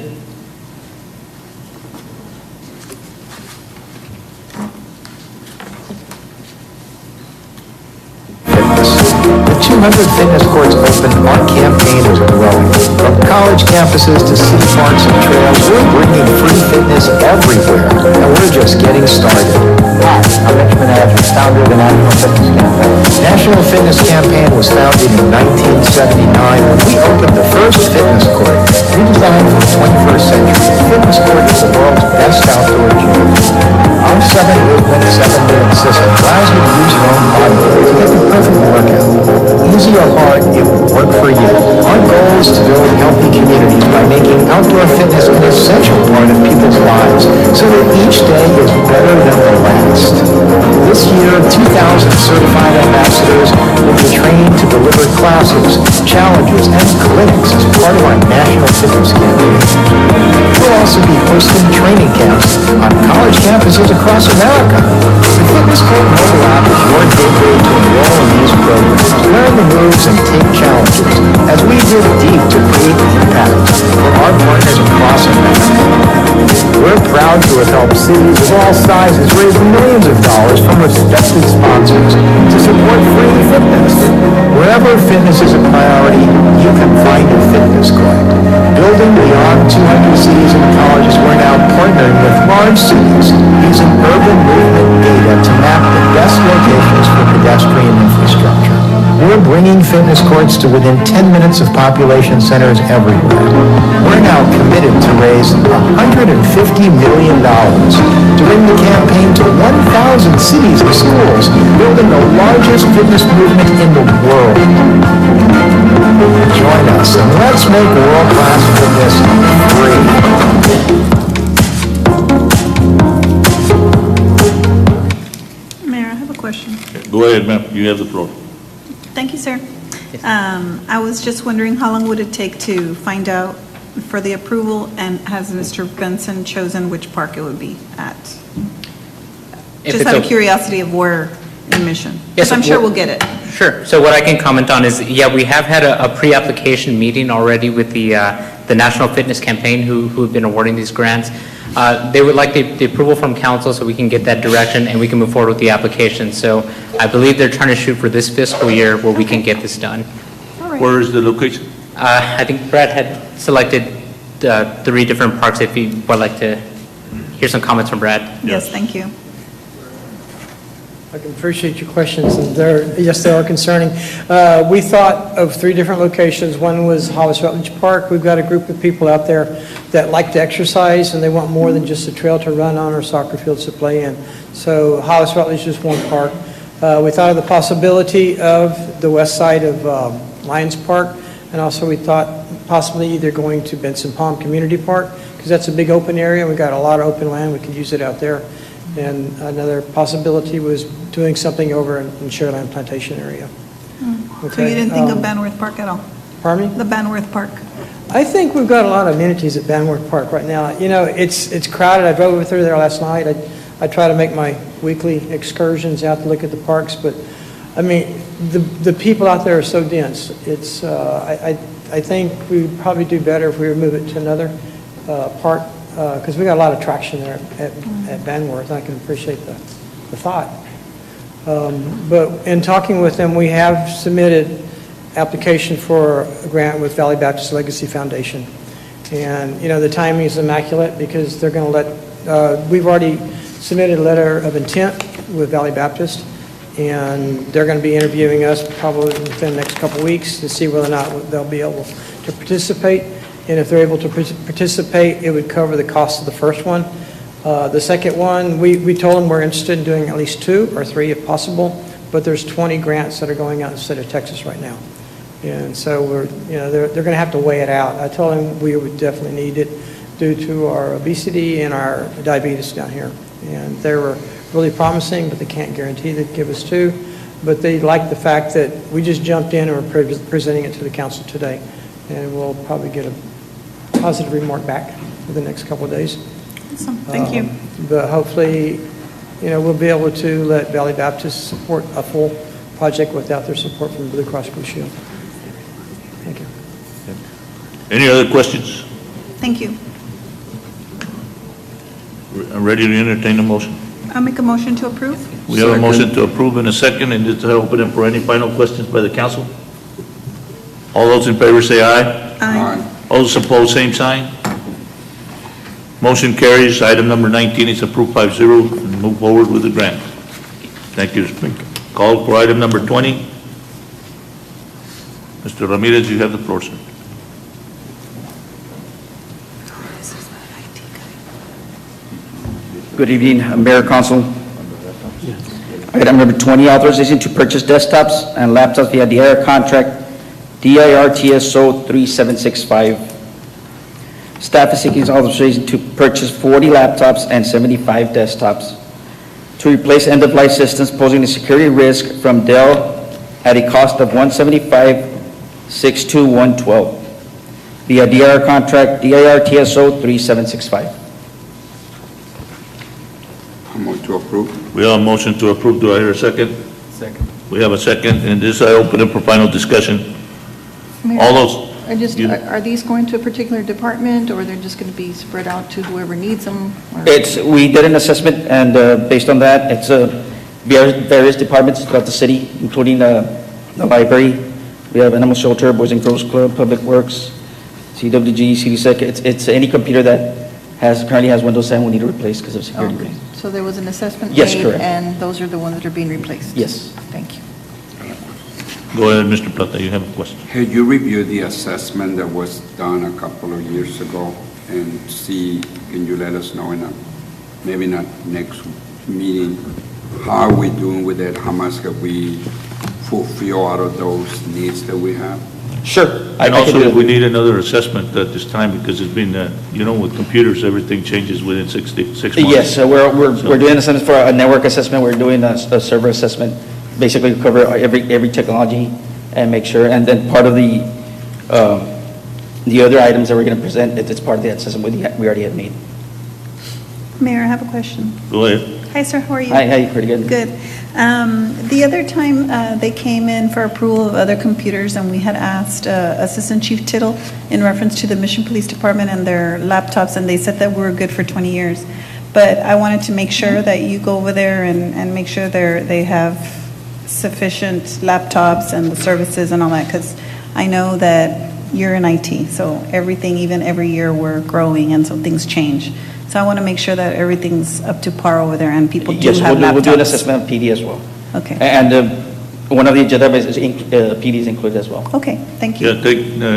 With 200 fitness courts open, our campaign is growing. From college campuses to city parks and trails, we're bringing free fitness everywhere, and we're just getting started. Hi, I'm Mitch Minaj, founder of the National Fitness Campaign. National Fitness Campaign was founded in 1979 when we opened the first fitness court, redesigned for the 21st century. The fitness court is the world's best outdoor gym. Our 7-movement, 7-minute system allows you to use your own body to get the perfect workout. Easy or hard, it will work for you. Our goal is to build healthy communities by making outdoor fitness an essential part of people's lives so that each day is better than the last. This year, 2,000 certified ambassadors will be trained to deliver classes, challenges, and clinics as part of our National Fitness Campaign. We'll also be hosting training camps on college campuses across America. The Fitness Court mobile app is your gateway to enroll in these programs, learn the moves, and take challenges as we dig deep to create impact for our partners across America. We're proud to have helped cities of all sizes raise millions of dollars from respected sponsors to support free fitness. Wherever fitness is a priority, you can find a fitness court. Building beyond 200 cities and colleges, we're now partnering with large cities using urban movement data to map the best locations for pedestrian infrastructure. We're bringing fitness courts to within 10 minutes of population centers everywhere. We're now committed to raise $150 million to bring the campaign to 1,000 cities and schools, building the largest fitness movement in the world. Join us and let's make world-class fitness free. Mayor, I have a question. Go ahead, ma'am. You have the floor. Thank you, sir. I was just wondering how long would it take to find out for the approval, and has Mr. Benson chosen which park it would be at? Just out of curiosity of where in Mission. Yes, Because I'm sure we'll get it. Sure. So what I can comment on is, yeah, we have had a pre-application meeting already with the National Fitness Campaign who have been awarding these grants. They would like the approval from council so we can get that direction and we can move forward with the application. So I believe they're trying to shoot for this fiscal year where we can get this done. Where is the location? I think Brad had selected 3 different parks. If you would like to hear some comments from Brad. Yes, thank you. I can appreciate your questions, and yes, they are concerning. We thought of 3 different locations. One was Hollis Rutledge Park. We've got a group of people out there that like to exercise, and they want more than just a trail to run on or soccer fields to play in. So Hollis Rutledge is one park. We thought of the possibility of the west side of Lions Park, and also we thought possibly either going to Benson Palm Community Park, because that's a big open area. We've got a lot of open land. We could use it out there. And another possibility was doing something over in Shareland Plantation area. So you didn't think of Banworth Park at all? Pardon me? The Banworth Park. I think we've got a lot of amenities at Banworth Park right now. You know, it's crowded. I drove through there last night. I try to make my weekly excursions out to look at the parks, but I mean, the people out there are so dense. It's I think we'd probably do better if we would move it to another park because we got a lot of traction there at Banworth, and I can appreciate the thought. But in talking with them, we have submitted application for a grant with Valley Baptist Legacy Foundation. And, the timing is immaculate because they're going to let, we've already submitted a letter of intent with Valley Baptist, and they're going to be interviewing us probably within the next couple of weeks to see whether or not they'll be able to participate. And if they're able to participate, it would cover the cost of the first one. The second one, we told them we're interested in doing at least 2 or 3 if possible, but there's 20 grants that are going out in the state of Texas right now. And so they're going to have to weigh it out. I told them we would definitely need it due to our obesity and our diabetes down here. And they were really promising, but they can't guarantee they'd give us 2. But they like the fact that we just jumped in and we're presenting it to the council today. And we'll probably get a positive remark back for the next couple of days. Awesome. Thank you. But hopefully, we'll be able to let Valley Baptist support a full project without their support from Blue Cross Blue Shield. Thank you. Any other questions? Thank you. I'm ready to entertain a motion. I'll make a motion to approve. We have a motion to approve in a second, and it's open it for any final questions by the council. All those in favor say aye. Aye. All those opposed, same sign. Motion carries. Item number 19 is approved 5-0, and move forward with the grant. Thank you. Call for item number 20. Mr. Ramirez, you have the floor, sir. Good evening, Mayor, Council. Item number 20, authorization to purchase desktops and laptops via the air contract DIR TSO 3765. Staff is seeking authorization to purchase 40 laptops and 75 desktops to replace end-of-life systems posing a security risk from Dell at a cost of $175,62112 via DIR contract DIR TSO 3765. I move to approve. We have a motion to approve. Do I hear a second? Second. We have a second, and this I open it for final discussion. Mayor, All those, are these going to a particular department, or they're just going to be spread out to whoever needs them? or- We did an assessment, and based on that, it's various departments throughout the city, including the library. We have Animal Shelter, Boys and Girls Club, Public Works, CWG, CDSEC. It's any computer that currently has Windows 7 we need to replace because of security Okay. reasons. So there was an assessment made? Yes, correct. And those are the ones that are being replaced? Yes. Thank you. go ahead, Mr. Plata, you have a question. Had you reviewed the assessment that was done a couple of years ago and can you let us know maybe not next meeting, how are we doing with it? How much have we fulfilled out of those needs that we have? Sure. And also, we need another assessment at this time because it's been, with computers, everything changes within 6 months. Yes, so we're doing an assessment for a network assessment. We're doing a server assessment, basically cover every technology and make sure. And then part of the other items that we're going to present, it's part of the assessment we already have made. Mayor, I have a question. Go ahead. Hi, sir, how are you? Hi, pretty good. Good. The other time, they came in for approval of other computers, and we had asked Assistant Chief Tittle in reference to the Mission Police Department and their laptops, and they said that we were good for 20 years. But I wanted to make sure that you go over there and make sure they have sufficient laptops and the services and all that, because I know that you're in IT, so everything, even every year, we're growing, and so things change. So I want to make sure that everything's up to par over there and people do have laptops. Yes, we'll do an assessment of PD as well. Okay. And one of the agenda is PD is included as well. Okay, thank you. Yeah,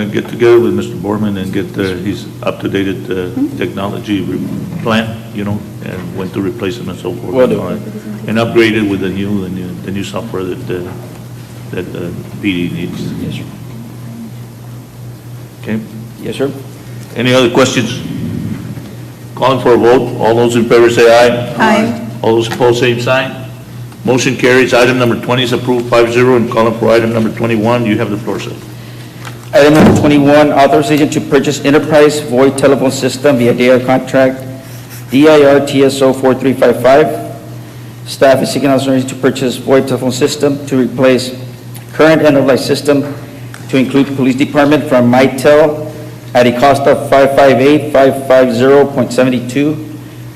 get together with Mr. Borman and get his up-to-date technology plan, and when to replace them and so forth. Will do. And upgrade it with the new software that PD needs. Yes, sir. Okay? Yes, sir. Any other questions? Calling for a vote. All those in favor say aye. Aye. All those opposed, same sign. Motion carries. Item number 20 is approved 5-0. And calling for item number 21, you have the floor, sir. Item number 21, authorization to purchase enterprise voice telephone system via DIR contract DIR TSO 4355. Staff is seeking authorization to purchase voice telephone system to replace current end-of-life system to include police department from Mitel at a cost of $558,550.72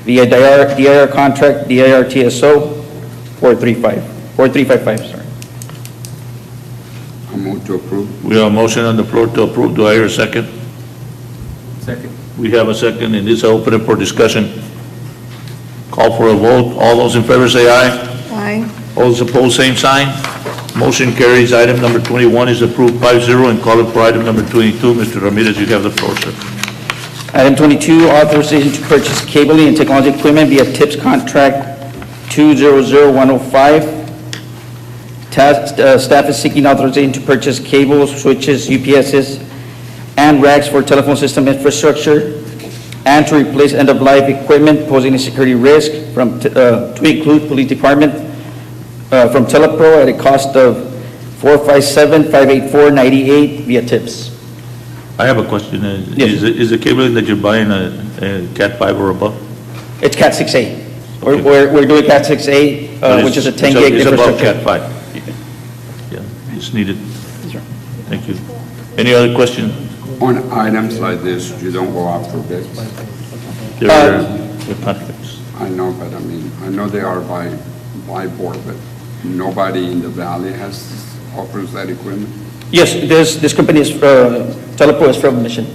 via DIR contract, DIR TSO 4355, sorry. I move to approve. We have a motion on the floor to approve. Do I hear a second? Second. We have a second, and this I open it for discussion. Call for a vote. All those in favor say aye. Aye. All those opposed, same sign. Motion carries. Item number 21 is approved 5-0, and call it for item number 22. Mr. Ramirez, you have the floor, sir. Item 22, authorization to purchase cabling and technology equipment via TIPS contract 200105. Staff is seeking authorization to purchase cables, switches, UPSs, and racks for telephone system infrastructure, and to replace end-of-life equipment posing a security risk to include police department from Telepro at a cost of $457,584.98 via TIPS. I have a question. Yes. Is the cabling that you're buying a Cat 5 or above? It's Cat 6A. We're doing Cat 6A, which is a 10 gig It's above infrastructure. Cat 5. Yeah, it's needed. Thank you. Any other question? On items like this, you don't go out for bids. They're contracts. I know, but I mean, I know they are by board, but nobody in the valley offers that equipment. Yes, this company is, Telepro is from Mission.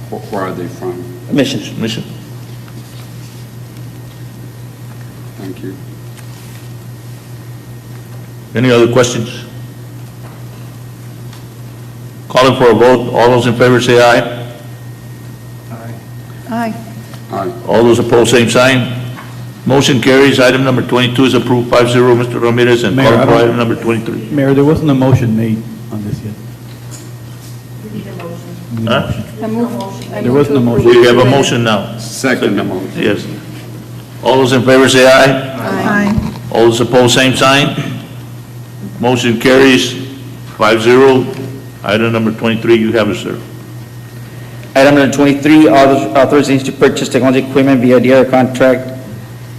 Where are they from? Mission. Mission. Thank you. Any other questions? Calling for a vote. All those in favor say aye. Aye. Aye. All those opposed, same sign. Motion carries. Item number 22 is approved 5-0, Mr. Ramirez, and Mayor, calling for I don't- item number 23. Mayor, there wasn't a motion made on this yet. Huh? I move There wasn't a motion. We have a motion now. Second motion. Yes. All those in favor say aye. Aye. All those opposed, same sign. Motion carries 5-0. Item number 23, you have it, sir. Item number 23, authorization to purchase technology equipment via DIR contract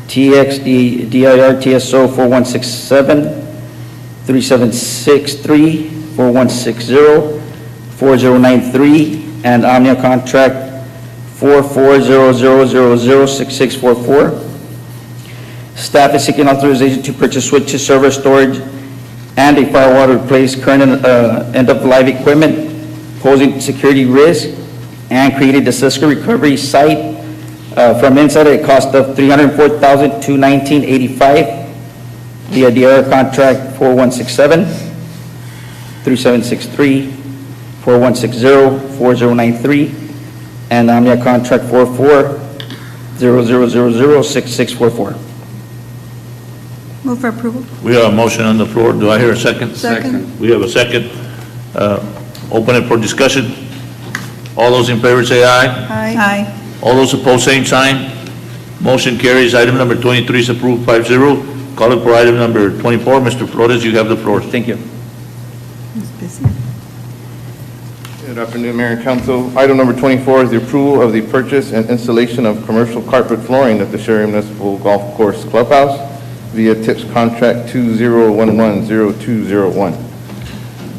DIR TSO 4167, 3763, 4160, 4093, and Omnia contract 4400006644. Staff is seeking authorization to purchase switches, server storage, and a firewall to replace current end-of-life equipment posing security risk, and create a disaster recovery site from inside at a cost of $304,219.85 via DIR contract 4167, 3763, 4160, 4093, and Omnia contract 4400006644. Move for approval. We have a motion on the floor. Do I hear a second? Second. We have a second. Open it for discussion. All those in favor say aye. Aye. All those opposed, same sign. Motion carries. Item number 23 is approved 5-0. Call it for item number 24. Mr. Flores, you have the floor. Thank you. He's busy. Good afternoon, Mayor and Council. Item number 24 is the approval of the purchase and installation of commercial carpet flooring at the Sherry Municipal Golf Course Clubhouse via TIPS contract 20110201.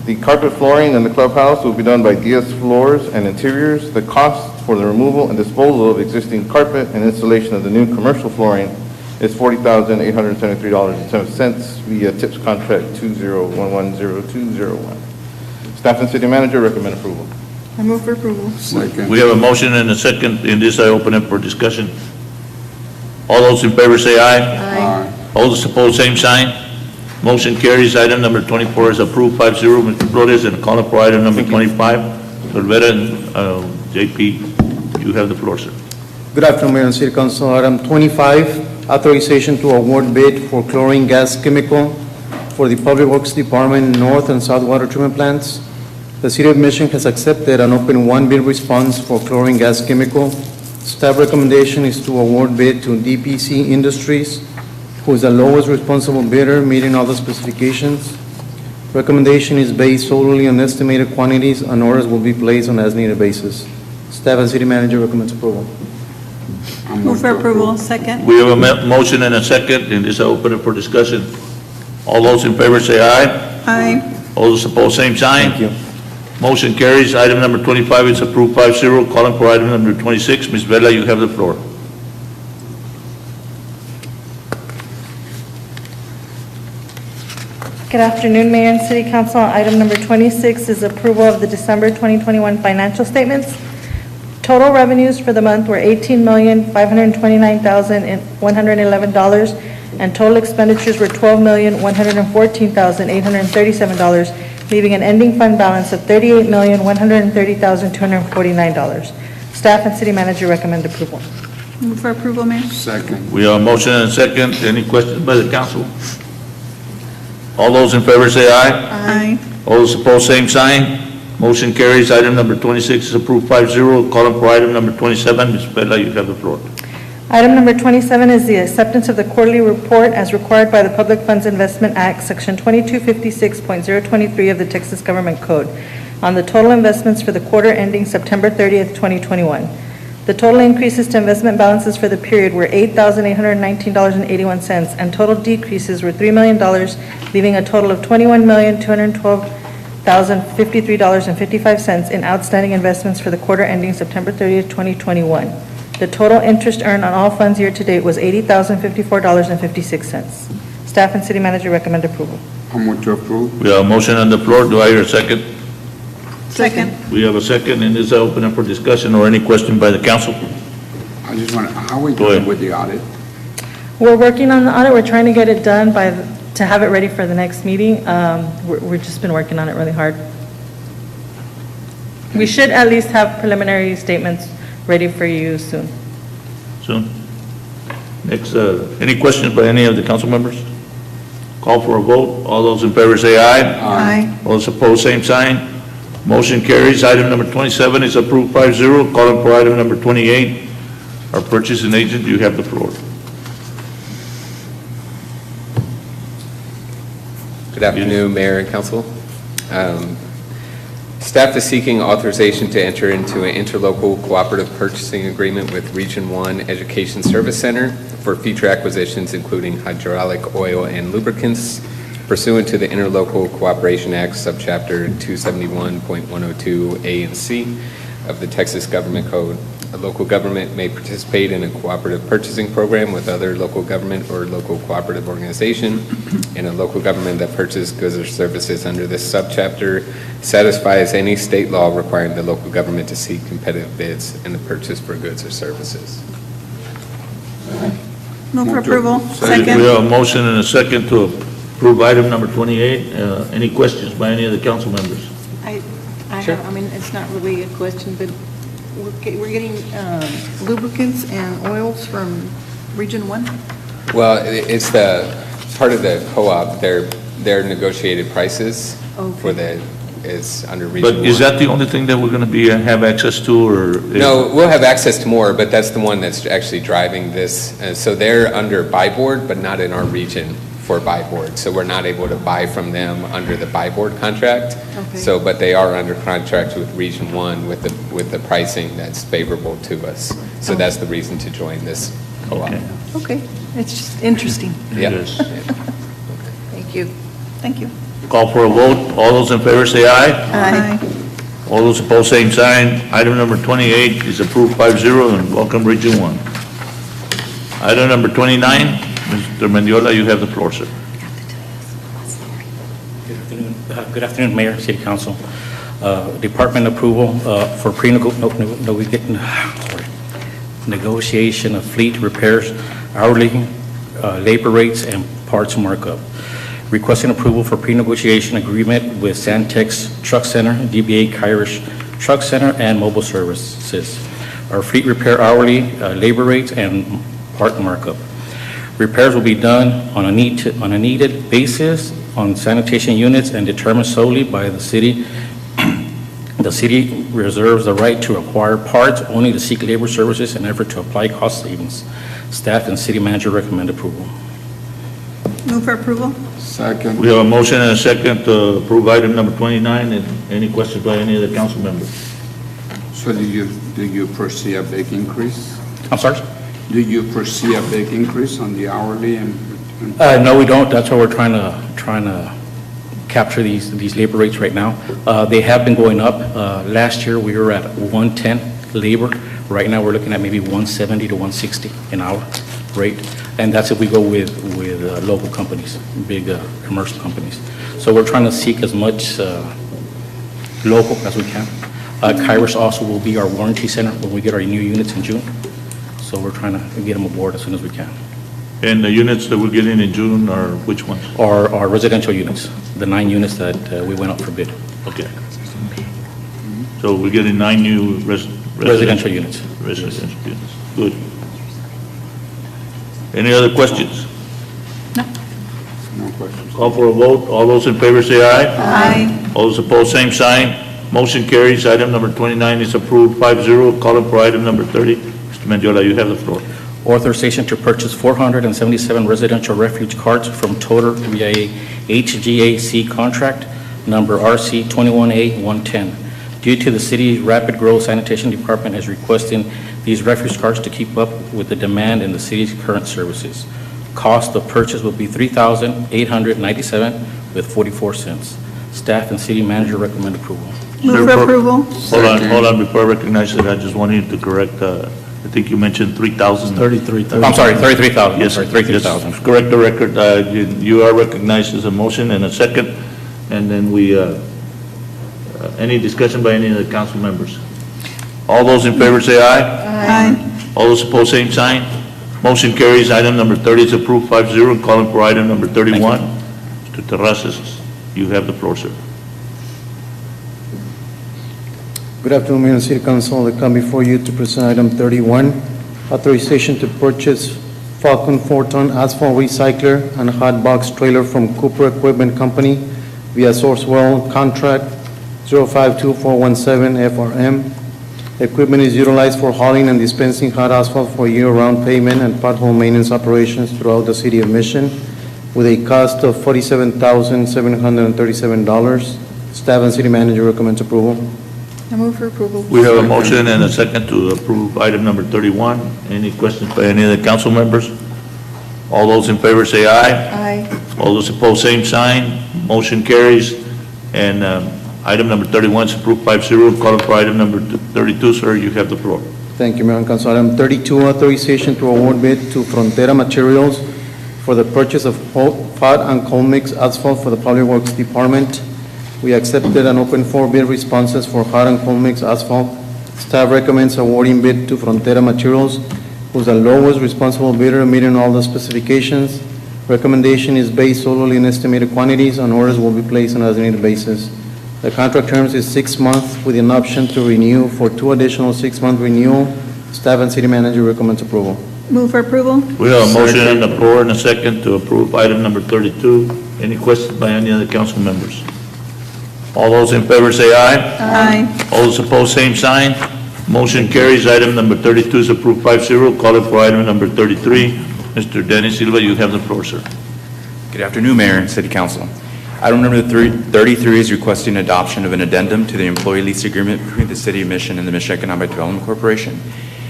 The carpet flooring in the clubhouse will be done by Diaz Floors and Interiors. The cost for the removal and disposal of existing carpet and installation of the new commercial flooring is $40,873.07 via TIPS contract 20110201. Staff and City Manager recommend approval. I move for approval. Second. We have a motion and a second. In this, I open it for discussion. All those in favor say aye. Aye. All those opposed, same sign. Motion carries. Item number 24 is approved 5-0. Mr. Flores, and call for item number 25. Olvera and JP, you have the floor, sir. Good afternoon, Mayor and City Council. Item 25, authorization to award bid for chlorine gas chemical for the Public Works Department North and South Water Treatment Plants. The City of Mission has accepted and opened one bid response for chlorine gas chemical. Staff recommendation is to award bid to DPC Industries, who is the lowest responsible bidder, meeting all the specifications. Recommendation is based solely on estimated quantities, and orders will be placed on as-needed basis. Staff and City Manager recommends approval. I Move for approval. Second. We have a motion and a second. In this, I open it for discussion. All those in favor say aye. Aye. All those opposed, same sign. Thank you. Motion carries. Item number 25 is approved 5-0. Calling for item number 26. Ms. Vela, you have the floor. Good afternoon, Mayor and City Council. Item number 26 is approval of the December 2021 financial statements. Total revenues for the month were $18,529,111, and total expenditures were $12,114,837, leaving an ending fund balance of $38,130,249. Staff and City Manager recommend approval. Move for approval, Mayor. Second. We have a motion and a second. Any questions by the council? All those in favor say aye. Aye. All those opposed, same sign. Motion carries. Item number 26 is approved 5-0. Calling for item number 27. Ms. Vela, you have the floor. Item number 27 is the acceptance of the quarterly report as required by the Public Funds Investment Act, Section 2256.023 of the Texas Government Code, on the total investments for the quarter ending September 30th, 2021. The total increases to investment balances for the period were $8,819.81, and total decreases were $3 million, leaving a total of $21,212,053.55 in outstanding investments for the quarter ending September 30th, 2021. The total interest earned on all funds year-to-date was $80,054.56. Staff and City Manager recommend approval. I move to approve. We have a motion on the floor. Do I hear a second? Second. We have a second, and this is open up for discussion or any question by the council. I just want to, how are we Go doing ahead. with the audit? We're working on the audit. We're trying to get it done to have it ready for the next meeting. We've just been working on it really hard. We should at least have preliminary statements ready for you soon. Soon. Next, any questions by any of the council members? Call for a vote. All those in favor say aye. Aye. All those opposed, same sign. Motion carries. Item number 27 is approved 5-0. Calling for item number 28. Our purchasing agent, you have the floor. Good afternoon, Mayor and Council. Staff is seeking authorization to enter into an interlocal cooperative purchasing agreement with Region 1 Education Service Center for future acquisitions, including hydraulic oil and lubricants, pursuant to the Interlocal Cooperation Act, Subchapter 271.102 A and C of the Texas Government Code. A local government may participate in a cooperative purchasing program with other local government or local cooperative organization, and a local government that purchases goods or services under this subchapter satisfies any state law requiring the local government to seek competitive bids in the purchase for goods or services. Move for approval. We Second. have a motion and a second to approve item number 28. Any questions by any of the council members? Sure. I mean, it's not really a question, but we're getting lubricants and oils from Region 1? Well, it's the part of the co-op, their negotiated prices for is under Region 1. But is that the only thing that we're going to have access to, or? No, we'll have access to more, but that's the one that's actually driving this. So they're under buy board, but not in our region for buy board. So we're not able to buy from them under the buy board contract. Okay. So, but they are under contract with Region 1 with the pricing that's favorable to us. So that's the reason to join this co-op. Okay, it's just interesting. Yeah. Thank you. Thank you. Call for a vote. All those in favor say aye. Aye. All those opposed, same sign. Item number 28 is approved 5-0, and welcome Region 1. Item number 29, Mr. Mendiola, you have the floor, sir. Good afternoon, Mayor, City Council. Department approval for negotiation of fleet repairs, hourly labor rates, and parts markup. Requesting approval for pre-negotiation agreement with Santex Truck Center, DBA Kairos Truck Center, and Mobile Services. Our fleet repair hourly labor rates and part markup. Repairs will be done on a needed basis on sanitation units and determined solely by the city. The city reserves the right to acquire parts only to seek labor services in effort to apply cost savings. Staff and city manager recommend approval. Move for approval. Second. We have a motion and a second to approve item number 29. And any questions by any of the council members? So do you foresee a big increase? I'm sorry? Do you foresee a big increase on the hourly and? No, we don't. That's why we're trying to capture these labor rates right now. They have been going up. Last year, we were at 110 labor. Right now, we're looking at maybe 170 to 160 an hour rate, and that's if we go with local companies, big commercial companies. So we're trying to seek as much local as we can. Kairos also will be our warranty center when we get our new units in June. So we're trying to get them aboard as soon as we can. And the units that we're getting in June are which ones? Our residential units, the 9 units that we went out for bid. Okay. So we're getting 9 new Residential units. Residential units. Good. Any other questions? No questions. Call for a vote. All those in favor say aye. Aye. All those opposed, same sign. Motion carries. Item number 29 is approved 5-0. Calling for item number 30. Mr. Mendiola, you have the floor. Authorization to purchase 477 residential refuge carts from Toter via a HGAC contract number RC 21A110. Due to the city's rapid growth, sanitation department is requesting these refuge carts to keep up with the demand in the city's current services. Cost of purchase will be $3,897 with 44 cents. Staff and city manager recommend approval. Move for approval. Hold on. Before I recognize it, I just wanted to correct, I think you mentioned 3,000. 33,000. I'm sorry, 33,000. Yes, I'm sorry, 33,000. just correct the record. You are recognized as a motion and a second, and then we, any discussion by any of the council members? All those in favor say aye. Aye. All those opposed, same sign. Motion carries. Item number 30 is approved 5-0. Calling for item number 31. Mr. Terrazas, you have the floor, sir. Good afternoon, Mayor and City Council. I come before you to present item 31, authorization to purchase Falcon 4-ton asphalt recycler and hot box trailer from Cooper Equipment Company via Sourcewell contract 052417 FRM. Equipment is utilized for hauling and dispensing hot asphalt for year-round pavement and pothole maintenance operations throughout the city of Mission with a cost of $47,737. Staff and city manager recommends approval. I move for approval. We have a motion and a second to approve item number 31. Any questions by any of the council members? All those in favor say aye. Aye. All those opposed, same sign. Motion carries. And item number 31 is approved 5-0. Calling for item number 32, sir, you have the floor. Thank you, Mayor and Council. Item 32, authorization to award bid to Frontera Materials for the purchase of hot and cold mix asphalt for the Public Works Department. We accepted and opened 4 bid responses for hot and cold mix asphalt. Staff recommends awarding bid to Frontera Materials, who's the lowest responsible bidder, meeting all the specifications. Recommendation is based solely on estimated quantities, and orders will be placed on an as-needed basis. The contract terms is 6 months with an option to renew for 2 additional 6-month renewal. Staff and city manager recommends approval. Move for approval. We have a motion on the floor and a second to approve item number 32. Any questions by any of the council members? All those in favor say aye. Aye. All those opposed, same sign. Motion carries. Item number 32 is approved 5-0. Calling for item number 33. Mr. Dennis Silva, you have the floor, sir. Good afternoon, Mayor and City Council. Item number 33 is requesting adoption of an addendum to the employee lease agreement between the City of Mission and the Mission Economic Development Corporation.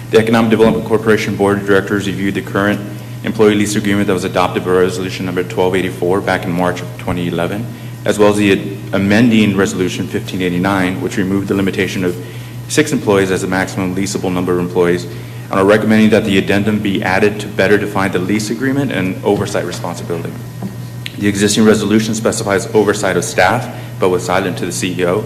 The Economic Development Corporation Board of Directors reviewed the current employee lease agreement that was adopted by Resolution number 1284 back in March of 2011, as well as the amending Resolution 1589, which removed the limitation of 6 employees as the maximum leasable number of employees, and are recommending that the addendum be added to better define the lease agreement and oversight responsibility. The existing resolution specifies oversight of staff, but was silent to the CEO.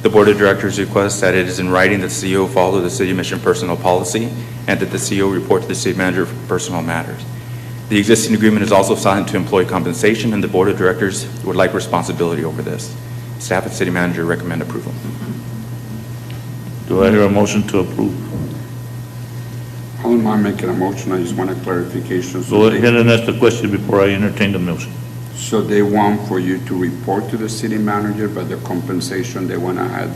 The Board of Directors requests that it is in writing that the CEO follow the City Mission personnel policy and that the CEO report to the City Manager for personnel matters. The existing agreement is also silent to employee compensation, and the Board of Directors would like responsibility over this. Staff and City Manager recommend approval. Do I hear a motion to approve? I don't mind making a motion, I just want a clarification. Go ahead and ask the question before I entertain the motion. So they want for you to report to the city manager, but the compensation, they want to add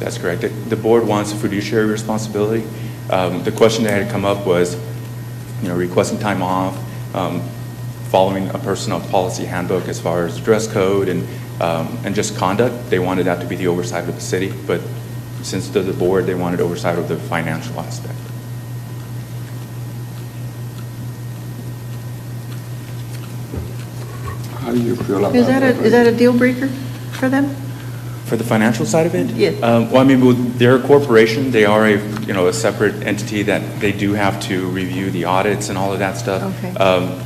That's correct. The board wants a fiduciary responsibility. The question that had come up was, requesting time off, following a personnel policy handbook as far as dress code and just conduct. They wanted that to be the oversight of the city, but since they're the board, they wanted oversight of the financial aspect. I How do you feel about Is that? is that a deal breaker for them? For the financial side of it? Yes. Well, I mean, they're a corporation, they are a separate entity that they do have to review the audits and all of that stuff. Okay.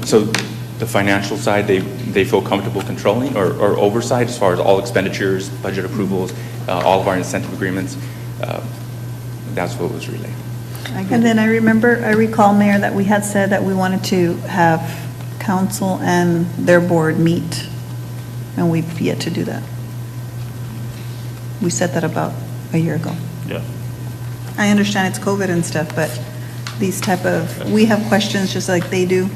So the financial side, they feel comfortable controlling or oversight as far as all expenditures, budget approvals, all of our incentive agreements. That's what was relayed. And then I recall, Mayor, that we had said that we wanted to have council and their board meet, and we've yet to do that. We said that about a year ago. Yeah. I understand it's COVID and stuff, but these we have questions just like they do,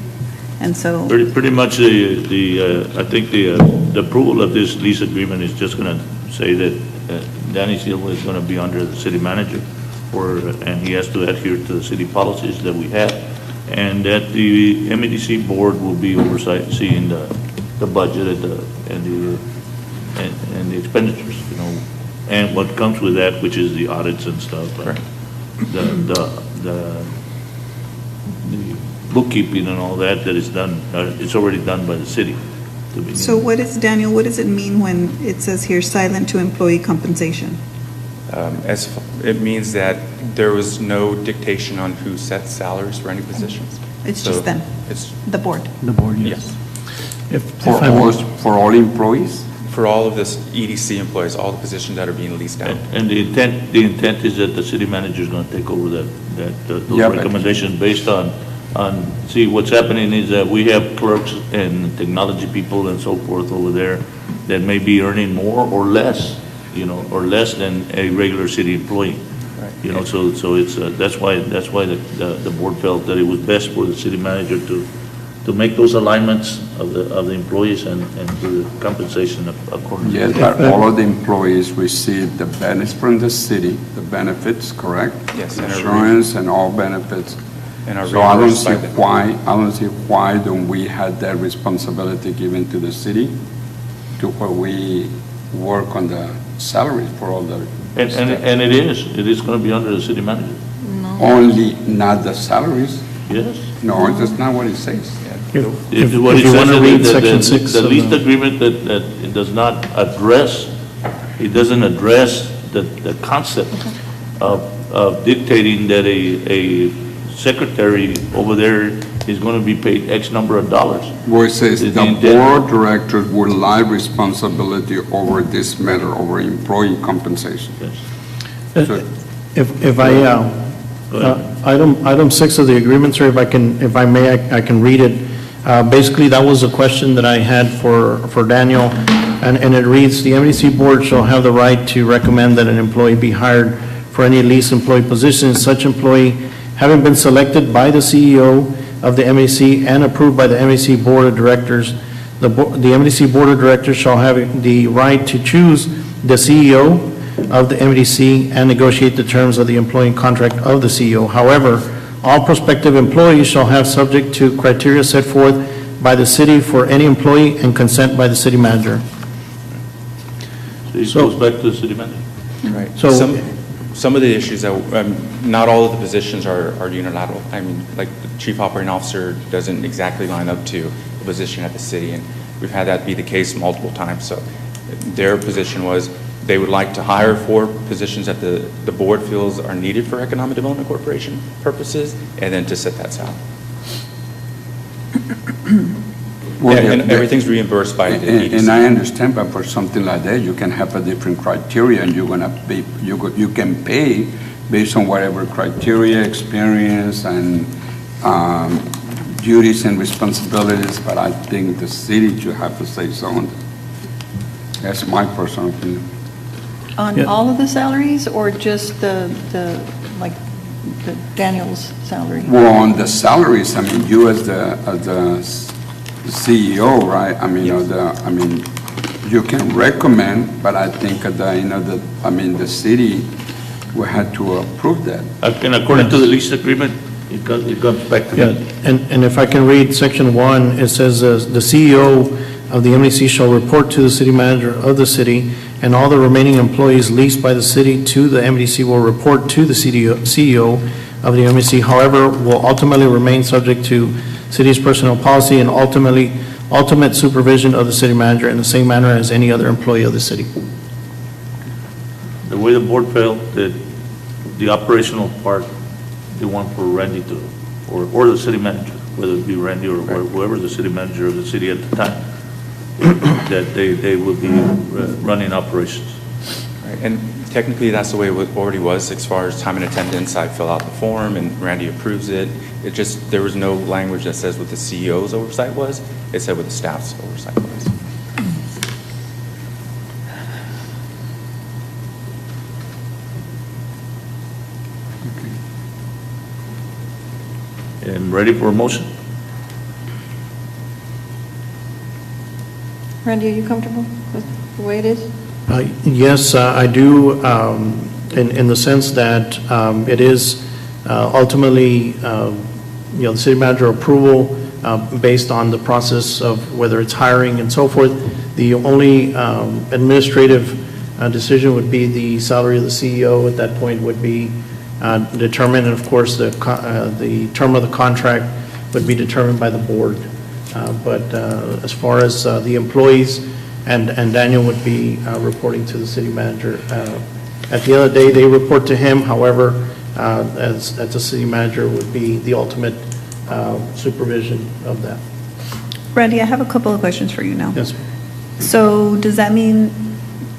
and so. Pretty much I think the approval of this lease agreement is just going to say that Danny Silva is going to be under the city manager, and he has to adhere to the city policies that we have, and that the MEDC board will be overseeing the budget and the expenditures, and what comes with that, which is the audits and stuff. The bookkeeping and all that is done, it's already done by the city. So what does it mean when it says here silent to employee compensation? It means that there was no dictation on who sets salaries for any positions. It's just them, the board. The board, Yes. For all employees? For all of this EDC employees, all the positions that are being leased out. And the intent is that the city manager is going to take over those recommendations based on, see, what's happening is that we have clerks and technology people and so forth over there that may be earning more or less, or less than a regular city employee. Right. So it's, that's why the board felt that it was best for the city manager to make those alignments of the employees and do the compensation accordingly. Yes, but all of the employees receive the benefits from the city, the benefits, correct? Yes. Insurance and all benefits. And our So I don't see why don't we have that responsibility given to the city to where we work on the salaries for all the. And it is going to be under the city manager. Only not the salaries. Yes. No, that's not what it says. If you want to read Section 6, the lease agreement that it does not address, it doesn't address the concept of dictating that a secretary over there is going to be paid X number of dollars. Where it says the board of directors will live responsibility over this matter, over employee compensation. Yes. So, If I, item 6 of the agreement, sir, if I may, I can read it. Basically, that was a question that I had for Daniel, and it reads, the MDC board shall have the right to recommend that an employee be hired for any lease employee position. Such employee, having been selected by the CEO of the MDC and approved by the MDC board of directors, the MDC board of directors shall have the right to choose the CEO of the MDC and negotiate the terms of the employee contract of the CEO. However, all prospective employees shall have subject to criteria set forth by the city for any employee and consent by the city manager. So it goes back to the city manager. Right. So some of the issues that, not all of the positions are unilateral. I mean, like the chief operating officer doesn't exactly line up to a position at the city, and we've had that be the case multiple times. So their position was they would like to hire for positions that the board feels are needed for Economic Development Corporation purposes, and then to set that salary. And everything's reimbursed by the EDC. And I understand, but for something like that, you can have a different criteria, and you're gonna pay, you can pay based on whatever criteria, experience, and duties and responsibilities. But I think the city should have to say so. That's my personal opinion. On all of the salaries, or just the Daniel's salary? Well, on the salaries, I mean, you as the CEO, right? I mean, you can recommend, but I think the city will have to approve that. And according to the lease agreement, it comes back to yeah, and if I can read section 1, it says the CEO of the MDC shall report to the city manager of the city, and all the remaining employees leased by the city to the MDC will report to the CEO of the MDC. However, will ultimately remain subject to city's personnel policy, and ultimately ultimate supervision of the city manager in the same manner as any other employee of the city. The way the board felt that the operational part, they want for Randy to, or the city manager, whether it be Randy or whoever the city manager of the city at the time, that they will be running operations. Right, and technically, that's the way it already was as far as time and attendance. I fill out the form and Randy approves it. It just, there was no language that says what the CEO's oversight was. It said what the staff's oversight was. And ready for a motion? Randy, are you comfortable with the way it is? Yes, I do, in the sense that it is ultimately, the city manager approval based on the process of whether it's hiring and so forth. The only administrative decision would be the salary of the CEO at that point would be determined, and of course, the term of the contract would be determined by the board. But as far as the employees, and Daniel would be reporting to the city manager. At the end of the day, they report to him. However, as the city manager would be the ultimate supervision of that. Randy, I have a couple of questions for you now. Yes. So does that mean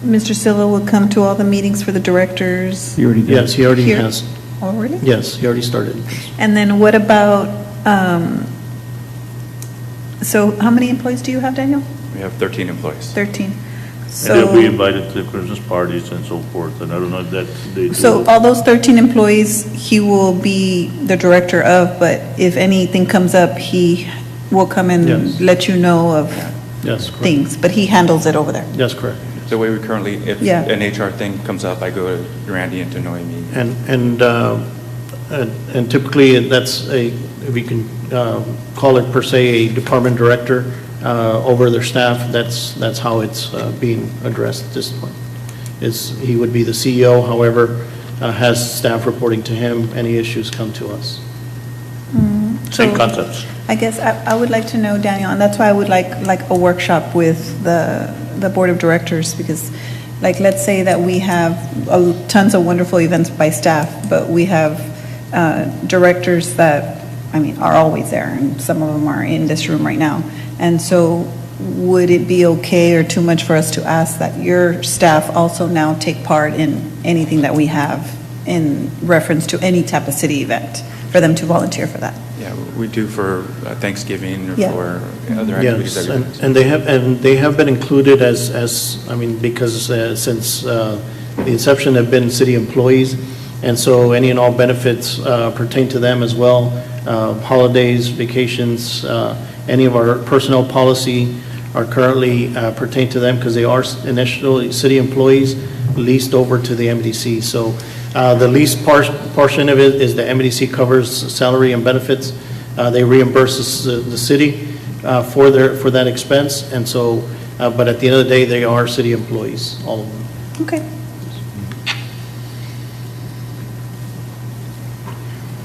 Mr. Silva will come to all the meetings for the directors? He already does. Yes, he already Here? has. Oh, really? Yes, he already started. And then what about, so how many employees do you have, Daniel? We have 13 employees. 13. And So, they'll be invited to Christmas parties and so forth, and I don't know if that they do. so all those 13 employees, he will be the director of, but if anything comes up, he will come and Yes. let you know of Yes, correct. things, but he handles it over there. That's correct. The way we currently, if Yeah. an HR thing comes up, I go to Randy and to Noemi. And typically, that's if you can call it per se, a department director over their staff, that's how it's being addressed at this point. He would be the CEO, however, has staff reporting to him. Any issues come to us. Same So- concepts. I guess I would like to know, Daniel, and that's why I would like a workshop with the board of directors, because like, let's say that we have tons of wonderful events by staff, but we have directors that, I mean, are always there, and some of them are in this room right now. And so would it be okay or too much for us to ask that your staff also now take part in anything that we have in reference to any type of city event, for them to volunteer for that? Yeah, we do for Thanksgiving or Yeah. for other activities. Yes, that we do. and they have been included as I mean, because since the inception have been city employees, and so any and all benefits pertain to them as well. Holidays, vacations, any of our personnel policy are currently pertain to them because they are initially city employees leased over to the MDC. So the lease portion of it is the MDC covers salary and benefits. They reimburse the city for that expense, and so, but at the end of the day, they are city employees, all of them. Okay.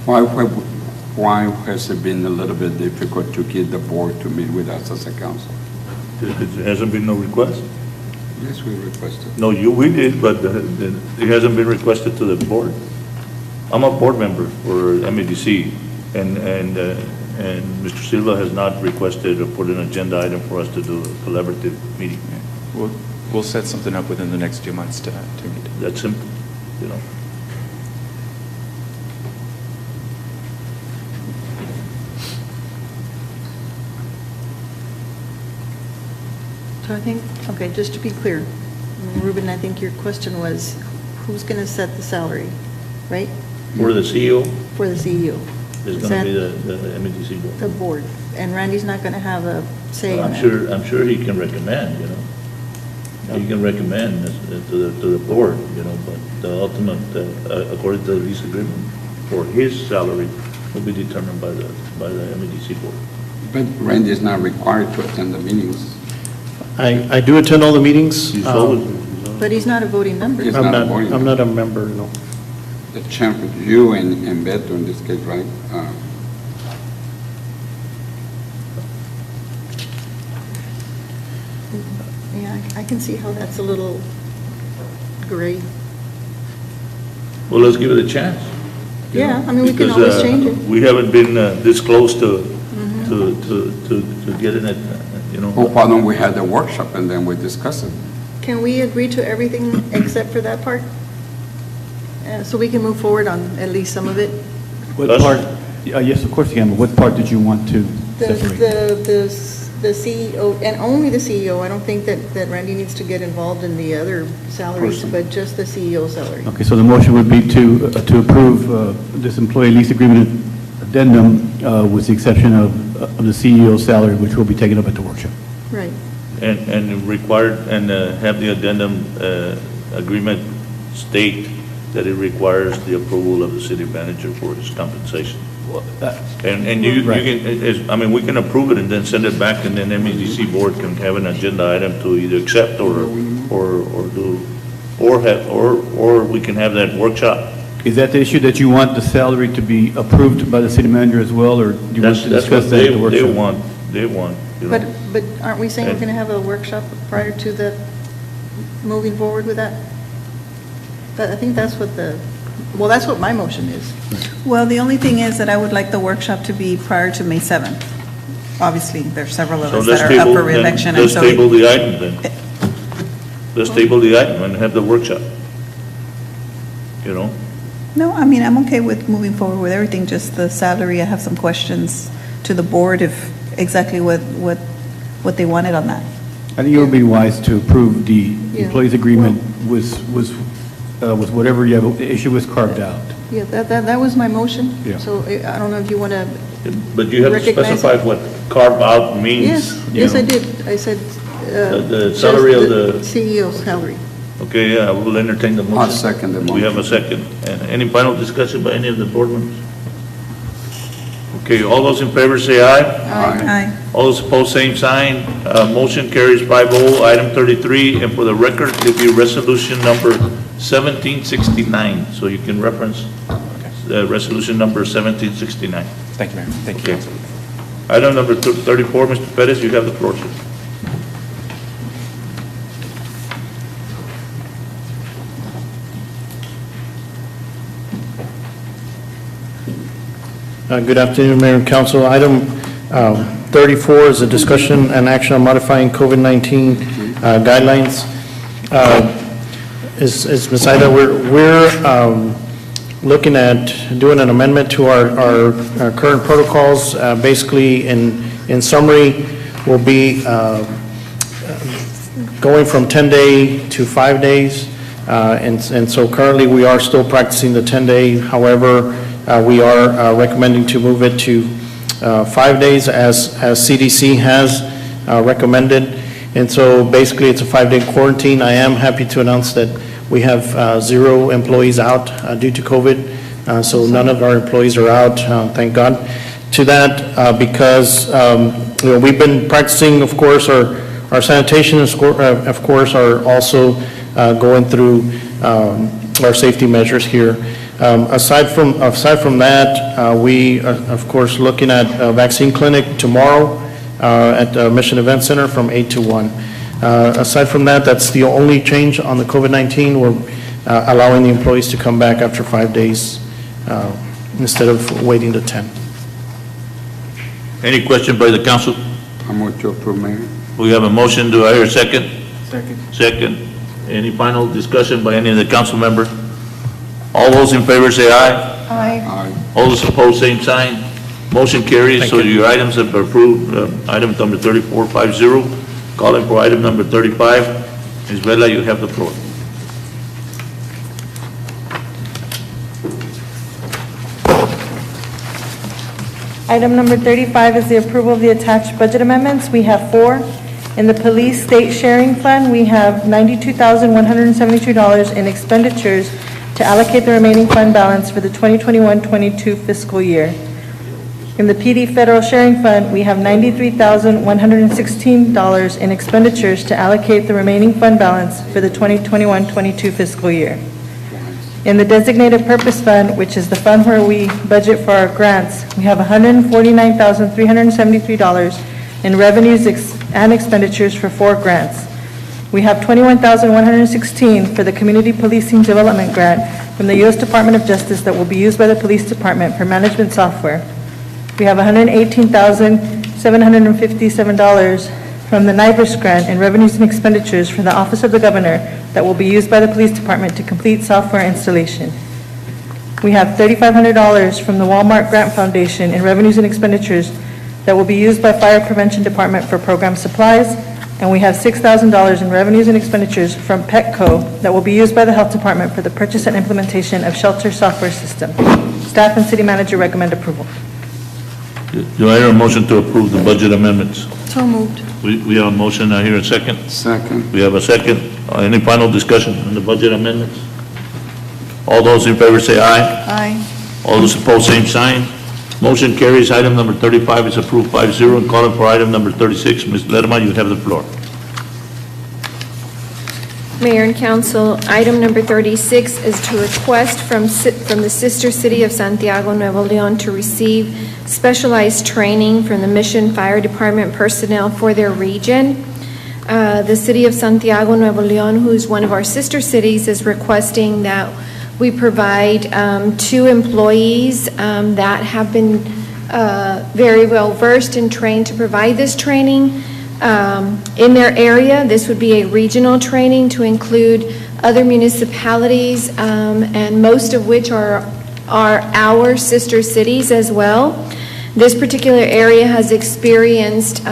Why has it been a little bit difficult to get the board to meet with us as a council? It hasn't been no request? Yes, we requested. No, we did, but it hasn't been requested to the board. I'm a board member for MEDC, and Mr. Silva has not requested or put an agenda item for us to do a collaborative meeting. We'll set something up within the next 2 months to meet. That's simple, you know. So I think, okay, just to be clear, Ruben, I think your question was, who's going to set the salary, right? For the CEO, For the CEO. it's Is going to that be the MEDC board. the board. And Randy's not going to have a say in I'm that. sure he can recommend, you know. He can recommend to the board, you know, but the ultimate, according to the lease agreement, for his salary will be determined by the MEDC board. But Randy is not required to attend the meetings. I do attend all the meetings. But he's not a voting member. He's I'm not a voting I'm not a member, no. The chairman, you and Beto in this case, right? Yeah, I can see how that's a little gray. Well, let's give it a chance. you Yeah, know, I mean, we can because, always change it. We haven't been this close to getting it, you know. Well, why don't we have the workshop and then we discuss it? Can we agree to everything except for that part? So we can move forward on at least some of it? What part, yes, of course you can, but what part did you want to separate? The CEO, and only the CEO. I don't think that Randy needs to get involved in the other salaries, but just the CEO salary. Okay, so the motion would be to approve this employee lease agreement addendum with the exception of the CEO's salary, which will be taken up at the workshop. Right. And required, and have the addendum agreement state that it requires the approval of the city manager for his compensation. And you can, I mean, we can approve it and then send it back, and then MEDC board can have an agenda item to either accept or we can have that workshop. Is that the issue, that you want the salary to be approved by the city manager as well, or do you want to discuss that at the workshop? They want. You know. But aren't we saying we're going to have a workshop prior to the, moving forward with that? But I think that's what that's what my motion is. Well, the only thing is that I would like the workshop to be prior to May 7th. Obviously, there's several of us that are up for re-election. Let's table the item then. Let's table the item and have the workshop. You know? No, I mean, I'm okay with moving forward with everything, just the salary. I have some questions to the board if exactly what they wanted on that. I think it would be wise to approve the employees agreement with whatever issue was carved out. Yeah, that was my motion. Yeah. So I don't know if you want to. But you have to specify what carve out means. Yes, I did. I said. The salary of the CEO's salary. Okay, yeah, we'll entertain the motion. I'll second the motion. We have a second. And any final discussion by any of the board members? Okay, all those in favor say aye. Aye. All those opposed, same sign. Motion carries 5-0. Item 33, and for the record, it'll be resolution number 1769. So you can reference resolution number 1769. Thank you, Mayor. Thank you, Council. Item number 34, Mr. Perez, you have the floor, sir. Good afternoon, Mayor and Council. Item 34 is a discussion and action on modifying COVID-19 guidelines. As Ms. Ida, we're looking at doing an amendment to our current protocols. Basically, in summary, we'll be going from 10-day to 5 days. And so currently, we are still practicing the 10-day. However, we are recommending to move it to 5 days as CDC has recommended. And so basically it's a 5-day quarantine. I am happy to announce that we have 0 employees out due to COVID. So none of our employees are out, thank God. To that, because we've been practicing, of course, our sanitation, of course, are also going through our safety measures here. Aside from that, we of course looking at a vaccine clinic tomorrow at the Mission Event Center from 8 to 1. Aside from that, that's the only change on the COVID-19. We're allowing the employees to come back after 5 days instead of waiting to 10. Any question by the council? I'm going to approve, Mayor. We have a motion. Do I hear a second? Second. Second. Any final discussion by any of the council members? All those in favor say aye. Aye. All those opposed, same sign. Motion carries. So your items have been approved. Item number 34, 5-0. Calling for item number 35. Ms. Vela, you have the floor. Item number 35 is the approval of the attached budget amendments. We have 4. In the police state sharing fund, we have $92,172 in expenditures to allocate the remaining fund balance for the 2021-22 fiscal year. In the PD federal sharing fund, we have $93,116 in expenditures to allocate the remaining fund balance for the 2021-22 fiscal year. In the designated purpose fund, which is the fund where we budget for our grants, we have $149,373 in revenues and expenditures for 4 grants. We have $21,116 for the Community Policing Development Grant from the U.S. Department of Justice that will be used by the Police Department for management software. We have $118,757 from the NIBRS grant in revenues and expenditures for the Office of the Governor that will be used by the Police Department to complete software installation. We have $3,500 from the Walmart Grant Foundation in revenues and expenditures that will be used by Fire Prevention Department for program supplies, and we have $6,000 in revenues and expenditures from Petco that will be used by the Health Department for the purchase and implementation of shelter software system. Staff and city manager recommend approval. Do I hear a motion to approve the budget amendments? So moved. We have a motion, I hear a second. Second. We have a second. Any final discussion on the budget amendments? All those in favor say aye. Aye. All those opposed, same sign. Motion carries. Item number 35 is approved 5-0. And calling for item number 36, Ms. Lerma, you have the floor. Mayor and Council, item number 36 is to request from the sister city of Santiago, Nuevo Leon, to receive specialized training from the Mission Fire Department personnel for their region. The city of Santiago, Nuevo Leon, who is one of our sister cities, is requesting that we provide 2 employees that have been very well versed and trained to provide this training in their area. This would be a regional training to include other municipalities, and most of which are our sister cities as well. This particular area has experienced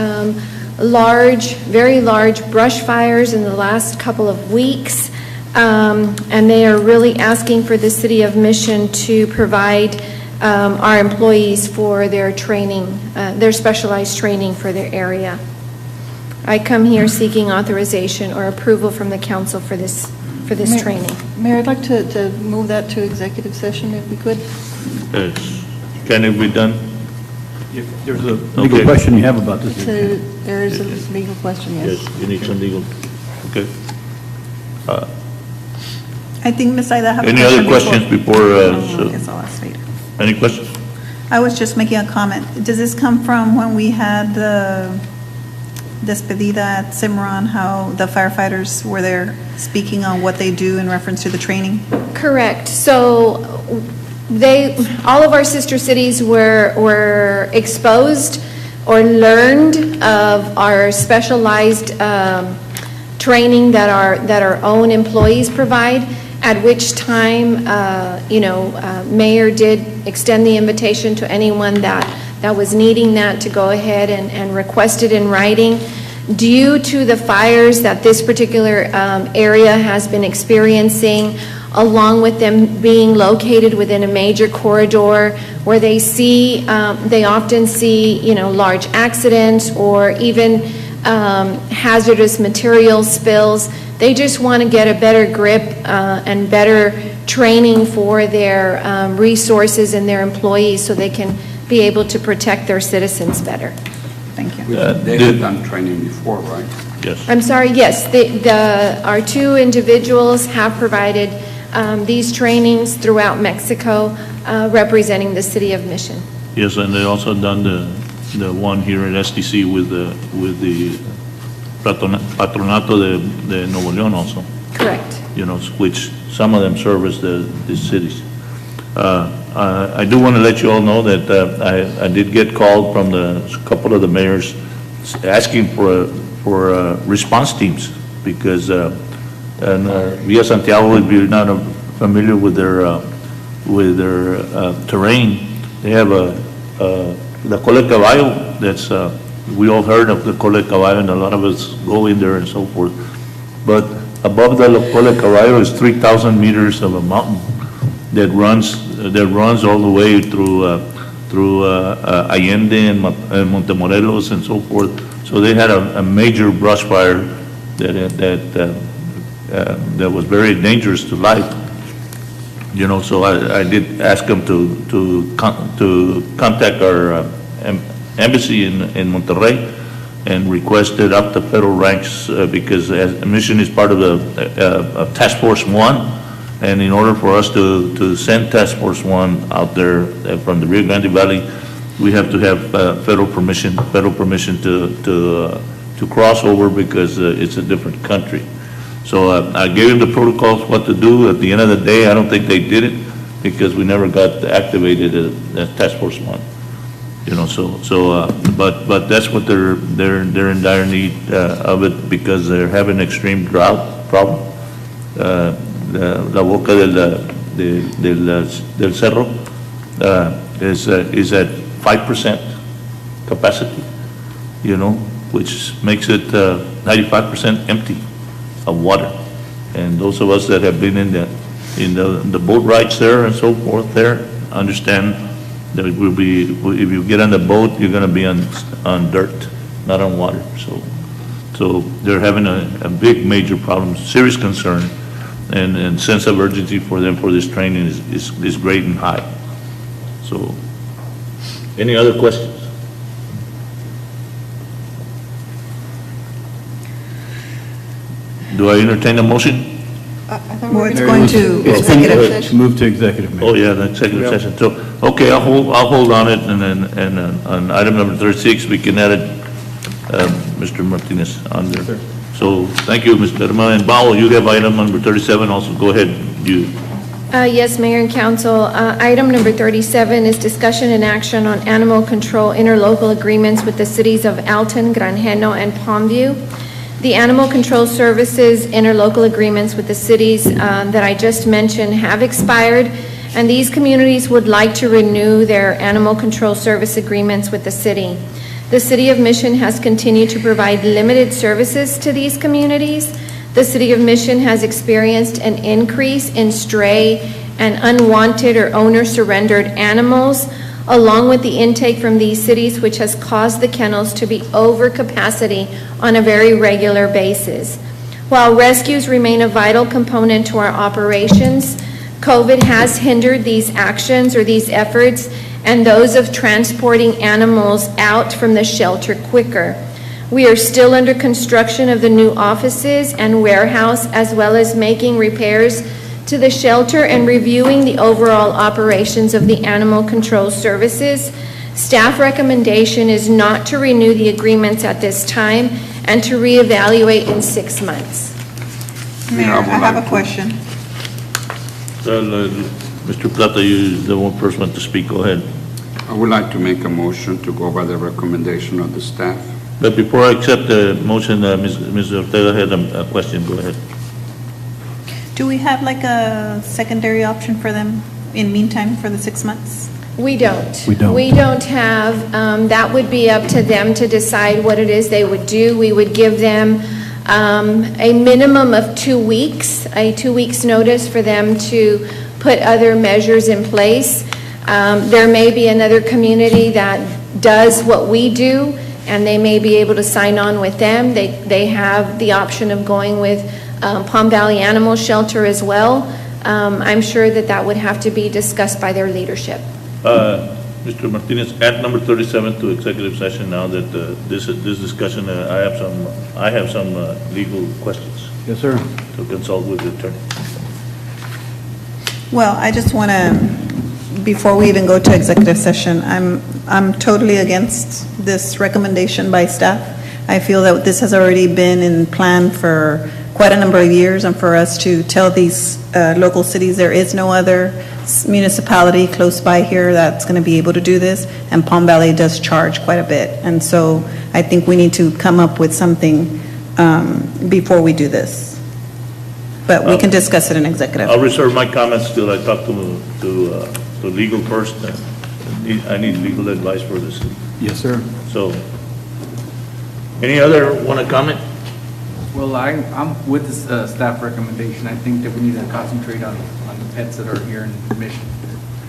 very large brush fires in the last couple of weeks, and they are really asking for the city of Mission to provide our employees for their training, their specialized training for their area. I come here seeking authorization or approval from the council for this training. Mayor, I'd like to move that to executive session if we could. Yes. Can it be done? There's a legal question you have about this. There is a legal question, yes. Yes, you need some legal, okay. I think Ms. Ida have a Any question other questions before? I guess I'll ask later. Any questions? I was just making a comment. Does this come from when we had the despedida at Cimarron, how the firefighters were there speaking on what they do in reference to the training? Correct. So all of our sister cities were exposed or learned of our specialized training that our own employees provide, at which time, Mayor did extend the invitation to anyone that was needing that to go ahead and request it in writing. Due to the fires that this particular area has been experiencing, along with them being located within a major corridor where they often see, large accidents or even hazardous material spills. They just want to get a better grip and better training for their resources and their employees so they can be able to protect their citizens better. Thank you. They have done training before, right? Yes. I'm sorry, yes. Our 2 individuals have provided these trainings throughout Mexico, representing the city of Mission. Yes, and they also done the one here at SDC with the Patronato de Nuevo León also. Correct. Which some of them service the cities. I do want to let you all know that I did get called from a couple of the mayors asking for response teams because Villa Santiago, if you're not familiar with their terrain, they have the Cole Caballo. That's we all heard of the Cole Caballo, and a lot of us go in there and so forth. But above the Cole Caballo is 3,000 meters of a mountain that runs all the way through Allende and Montemorelos and so forth. So they had a major brush fire that was very dangerous to life. So I did ask them to contact our embassy in Monterrey and requested up the federal ranks because Mission is part of the Task Force 1. And in order for us to send Task Force 1 out there from the Rio Grande Valley, we have to have federal permission to cross over because it's a different country. So I gave him the protocols, what to do. At the end of the day, I don't think they did it because we never got activated as Task Force 1. You know, but that's what they're in dire need of it because they're having extreme drought problem. La boca del cerro is at 5% capacity, you know, which makes it 95% empty of water. And those of us that have been in the boat rides there and so forth there understand that it will be, if you get on the boat, you're going to be on dirt, not on water. So they're having a big, major problem, serious concern, and sense of urgency for them for this training is great and high. So, any other questions? Do I entertain a motion? Well, it's going to executive session. Move to executive, Mayor. Oh, yeah, the executive session. So, okay, I'll hold on it, and then, on item number 36, we can add it, Mr. Martinez on there. So, thank you, Mr. Lerma. And Bao, you have item number 37 also. Go ahead, you. Yes, Mayor and Council. Item number 37 is discussion and action on animal control interlocal agreements with the cities of Alton, Granjeno, and Palmview. The Animal Control Services interlocal agreements with the cities that I just mentioned have expired, and these communities would like to renew their animal control service agreements with the city. The City of Mission has continued to provide limited services to these communities. The City of Mission has experienced an increase in stray and unwanted or owner-surrendered animals, along with the intake from these cities, which has caused the kennels to be over capacity on a very regular basis. While rescues remain a vital component to our operations, COVID has hindered these actions or these efforts and those of transporting animals out from the shelter quicker. We are still under construction of the new offices and warehouse, as well as making repairs to the shelter and reviewing the overall operations of the animal control services. Staff recommendation is not to renew the agreements at this time and to reevaluate in 6 months. Mayor, I have a question. Mr. Plata, you're the one person to speak. Go ahead. I would like to make a motion to go by the recommendation of the staff. But before I accept the motion, Ms. Ortega had a question. Go ahead. Do we have like a secondary option for them in meantime for the 6 months? We don't. We don't. We don't have, that would be up to them to decide what it is they would do. We would give them a minimum of 2 weeks, a 2 weeks notice for them to put other measures in place. There may be another community that does what we do, and they may be able to sign on with them. They have the option of going with Palm Valley Animal Shelter as well. I'm sure that would have to be discussed by their leadership. Mr. Martinez, add number 37 to executive session now that this discussion, I have some legal questions. Yes, sir. To consult with the attorney. Well, I just want to, before we even go to executive session, I'm totally against this recommendation by staff. I feel that this has already been in plan for quite a number of years, and for us to tell these local cities there is no other municipality close by here that's going to be able to do this, and Palm Valley does charge quite a bit. And so I think we need to come up with something before we do this. But we can discuss it in executive. I'll reserve my comments till I talk to legal first. I need legal advice for this. Yes, sir. So, any other want to comment? Well, I'm with this staff recommendation. I think that we need to concentrate on the pets that are here in Mission.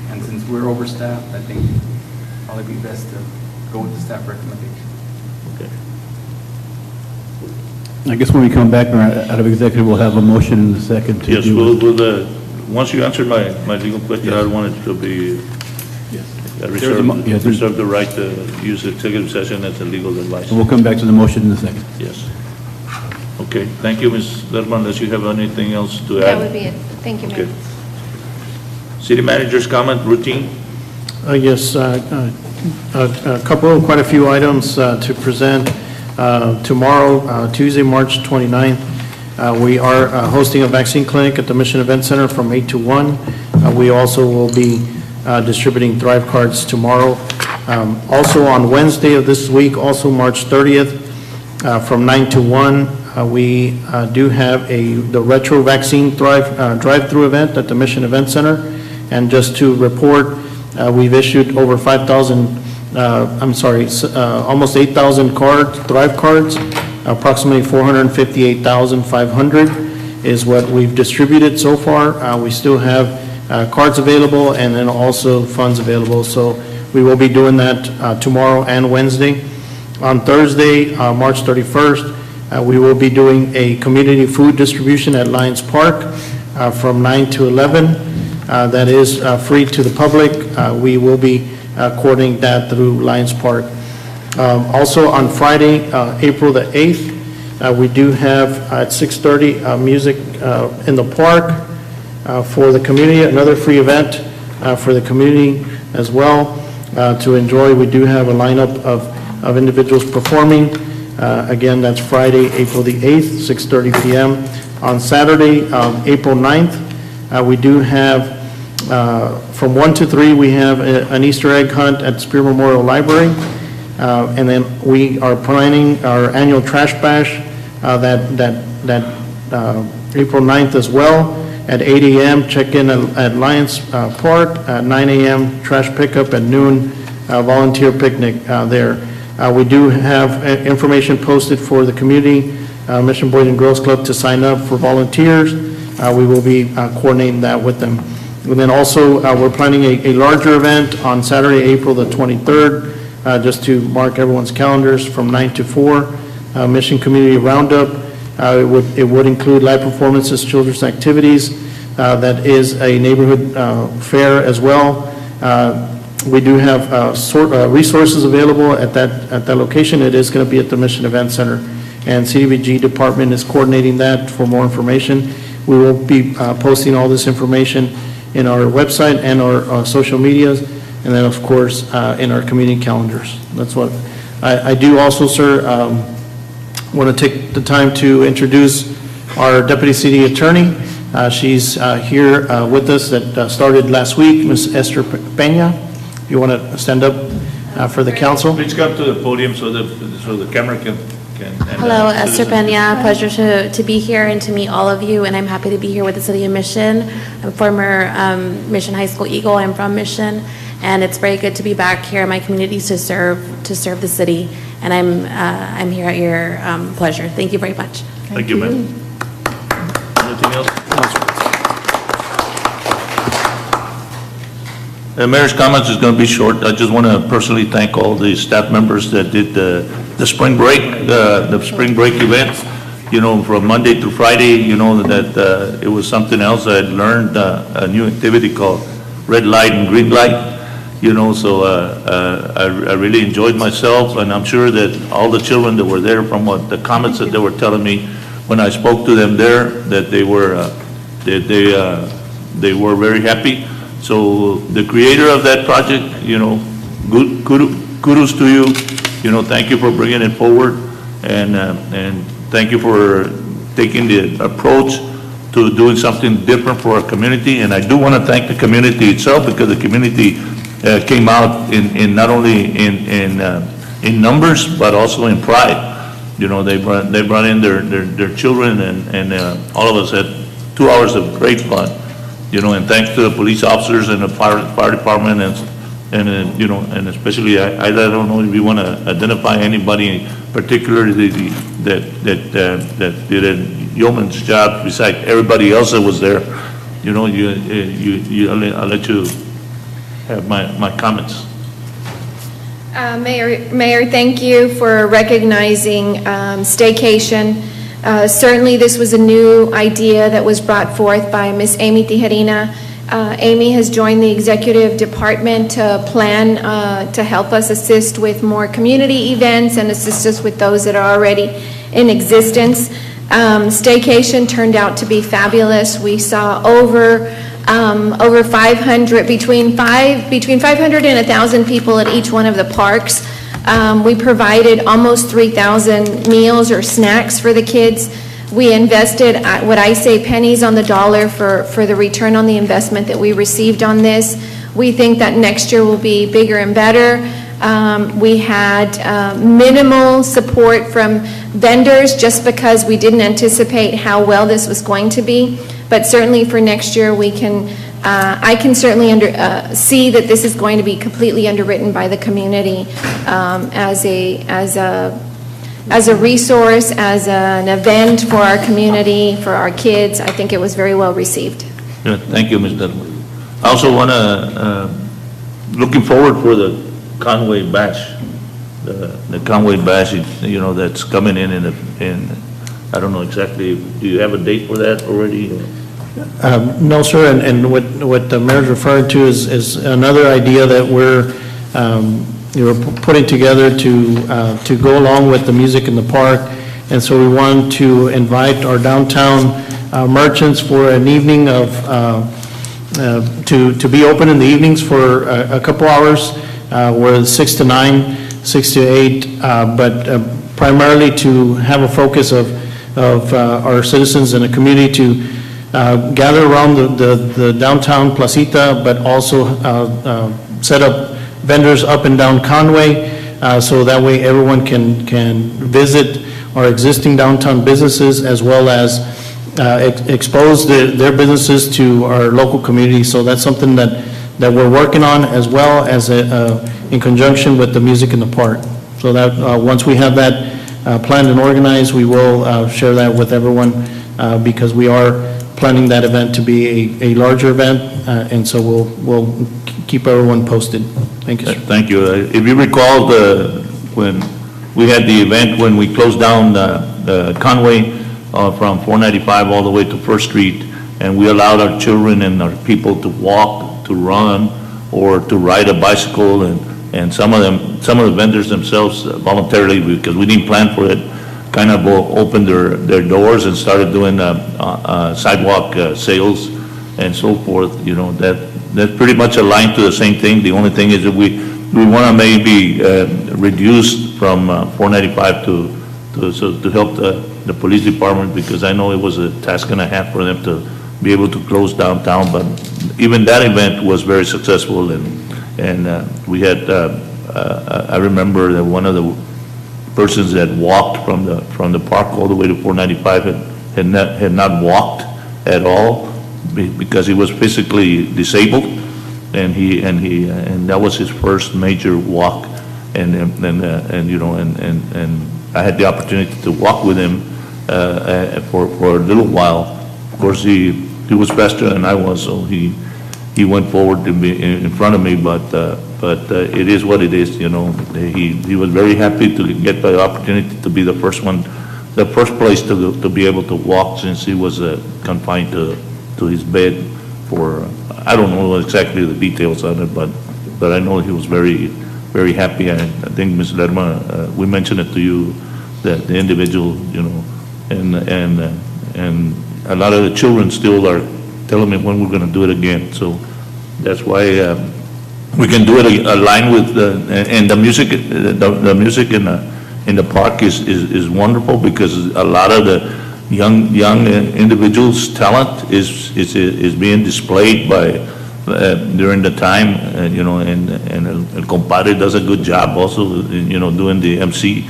And since we're overstaffed, I think it'd probably be best to go with the staff recommendation. Okay. I guess when we come back out of executive, we'll have a motion in a second to Yes, do we'll once you answer my legal question, I want it to be reserve the right to use executive session as a legal advice. And we'll come back to the motion in a second. Yes. Okay, thank you, Ms. Lerman. Unless you have anything else to add? That would be it. Thank you, Mayor. Okay. City manager's comment, routine? Yes, quite a few items to present. Tomorrow, Tuesday, March 29th, we are hosting a vaccine clinic at the Mission Event Center from 8 to 1. We also will be distributing Thrive cards tomorrow. Also on Wednesday of this week, also March 30th, from 9 to 1, we do have the Retro Vaccine drive-through event at the Mission Event Center. And just to report, we've issued over 5,000, almost 8,000 Thrive cards. Approximately 458,500 is what we've distributed so far. We still have cards available and then also funds available. So we will be doing that tomorrow and Wednesday. On Thursday, March 31st, we will be doing a community food distribution at Lions Park from 9 to 11. That is free to the public. We will be coordinating that through Lions Park. Also on Friday, April the 8th, we do have at 6:30 music in the park for the community, another free event for the community as well to enjoy. We do have a lineup of individuals performing. Again, that's Friday, April the 8th, 6:30 p.m. On Saturday, April 9th, we do have from 1 to 3, we have an Easter egg hunt at Spear Memorial Library. And then we are planning our annual trash bash April 9th as well at 8 a.m. Check-in at Lions Park, 9 a.m. trash pickup at noon, volunteer picnic there. We do have information posted for the community, Mission Boys and Girls Club, to sign up for volunteers. We will be coordinating that with them. And then also, we're planning a larger event on Saturday, April the 23rd, just to mark everyone's calendars from 9 to 4, Mission Community Roundup. It would include live performances, children's activities. That is a neighborhood fair as well. We do have resources available at that location. It is going to be at the Mission Event Center. And CDBG department is coordinating that for more information. We will be posting all this information in our website and our social medias. And then, of course, in our community calendars. That's what I do also, sir, want to take the time to introduce our Deputy City Attorney. She's here with us that started last week, Ms. Esther Peña. If you want to stand up for the council. Please come to the podium so the camera can Hello, Esther Peña. Pleasure to be here and to meet all of you, and I'm happy to be here with the City of Mission. I'm former Mission High School Eagle. I'm from Mission. And it's very good to be back here in my communities to serve the city. And I'm here at your pleasure. Thank you very much. Thank you, ma'am. Anything else? The mayor's comments is going to be short. I just want to personally thank all the staff members that did the spring break, the spring break event. You know, from Monday to Friday, you know, that it was something else. I had learned a new activity called red light and green light. You know, so I really enjoyed myself, and I'm sure that all the children that were there, from what the comments that they were telling me when I spoke to them there, that they were very happy. So the creator of that project, you know, kudos to you. You know, thank you for bringing it forward, and thank you for taking the approach to doing something different for our community. And I do want to thank the community itself, because the community came out in not only in numbers but also in pride. You know, they brought in their children, and all of us had 2 hours of great fun. You know, and thanks to the police officers and the fire department, and you know, and especially I don't know if you want to identify anybody particularly that did a yeoman's job besides everybody else that was there. You know, I'll let you have my comments. Mayor, thank you for recognizing staycation. Certainly, this was a new idea that was brought forth by Ms. Amy Tijerina. Amy has joined the executive department to plan to help us assist with more community events and assist us with those that are already in existence. Staycation turned out to be fabulous. We saw over 500, between 500 and 1,000 people at each one of the parks. We provided almost 3,000 meals or snacks for the kids. We invested, what I say, pennies on the dollar for the return on the investment that we received on this. We think that next year will be bigger and better. We had minimal support from vendors just because we didn't anticipate how well this was going to be. But certainly for next year, we can, I can certainly see that this is going to be completely underwritten by the community as a resource, as an event for our community, for our kids. I think it was very well received. Yeah, thank you, Ms. Detmer. I also want to, looking forward for the Conway Bash, the Conway Bash, you know, that's coming in I don't know exactly, do you have a date for that already? No, sir, and what the mayor's referring to is another idea that we're putting together to go along with the music in the park. And so we want to invite our downtown merchants for an evening of, to be open in the evenings for a couple hours, where 6 to 9, 6 to 8, but primarily to have a focus of our citizens in the community to gather around the downtown placita, but also set up vendors up and down Conway, so that way everyone can visit our existing downtown businesses as well as expose their businesses to our local community. So that's something that we're working on, as well as in conjunction with the music in the park. So that once we have that planned and organized, we will share that with everyone, because we are planning that event to be a larger event, and so we'll keep everyone posted. Thank you, sir. Thank you. If you recall, when we had the event when we closed down the Conway from 495 all the way to First Street, and we allowed our children and our people to walk, to run, or to ride a bicycle, and some of the vendors themselves voluntarily, because we didn't plan for it, kind of opened their doors and started doing sidewalk sales and so forth. You know, that's pretty much aligned to the same thing. The only thing is that we want to maybe reduce from 495 to help the police department, because I know it was a task and a half for them to be able to close downtown. But even that event was very successful, and we had I remember that one of the persons that walked from the park all the way to 495 had not walked at all, because he was physically disabled, and that was his first major walk, and you know, and I had the opportunity to walk with him for a little while. Of course, he was faster than I was, so he went forward to be in front of me, but it is what it is, you know. He was very happy to get the opportunity to be the first place to be able to walk, since he was confined to his bed for, I don't know exactly the details on it, but I know he was very, very happy. I think, Ms. Lerma, we mentioned it to you, that the individual, you know, and a lot of the children still are telling me when we're going to do it again. So that's why we can do it aligned with and the music. The music in the park is wonderful, because a lot of the young individuals' talent is being displayed by during the time, you know, and El Compadre does a good job also, you know, doing the MC,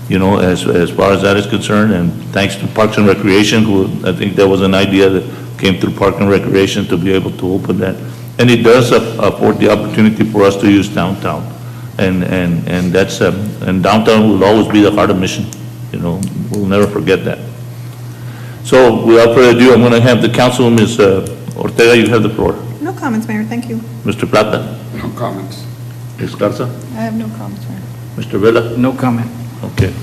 you know, as far as that is concerned. And thanks to Parks and Recreation, who I think there was an idea that came through Park and Recreation to be able to open that. And it does afford the opportunity for us to use downtown. And that's, and downtown will always be the heart of Mission, you know, we'll never forget that. So without further ado, I'm going to have the council, Ms. Ortega, you have the floor. No comments, Mayor, thank you. Mr. Plata? No comments. Ms. Garza? I have no comments, Mayor. Mr. Vela? No comment. Okay.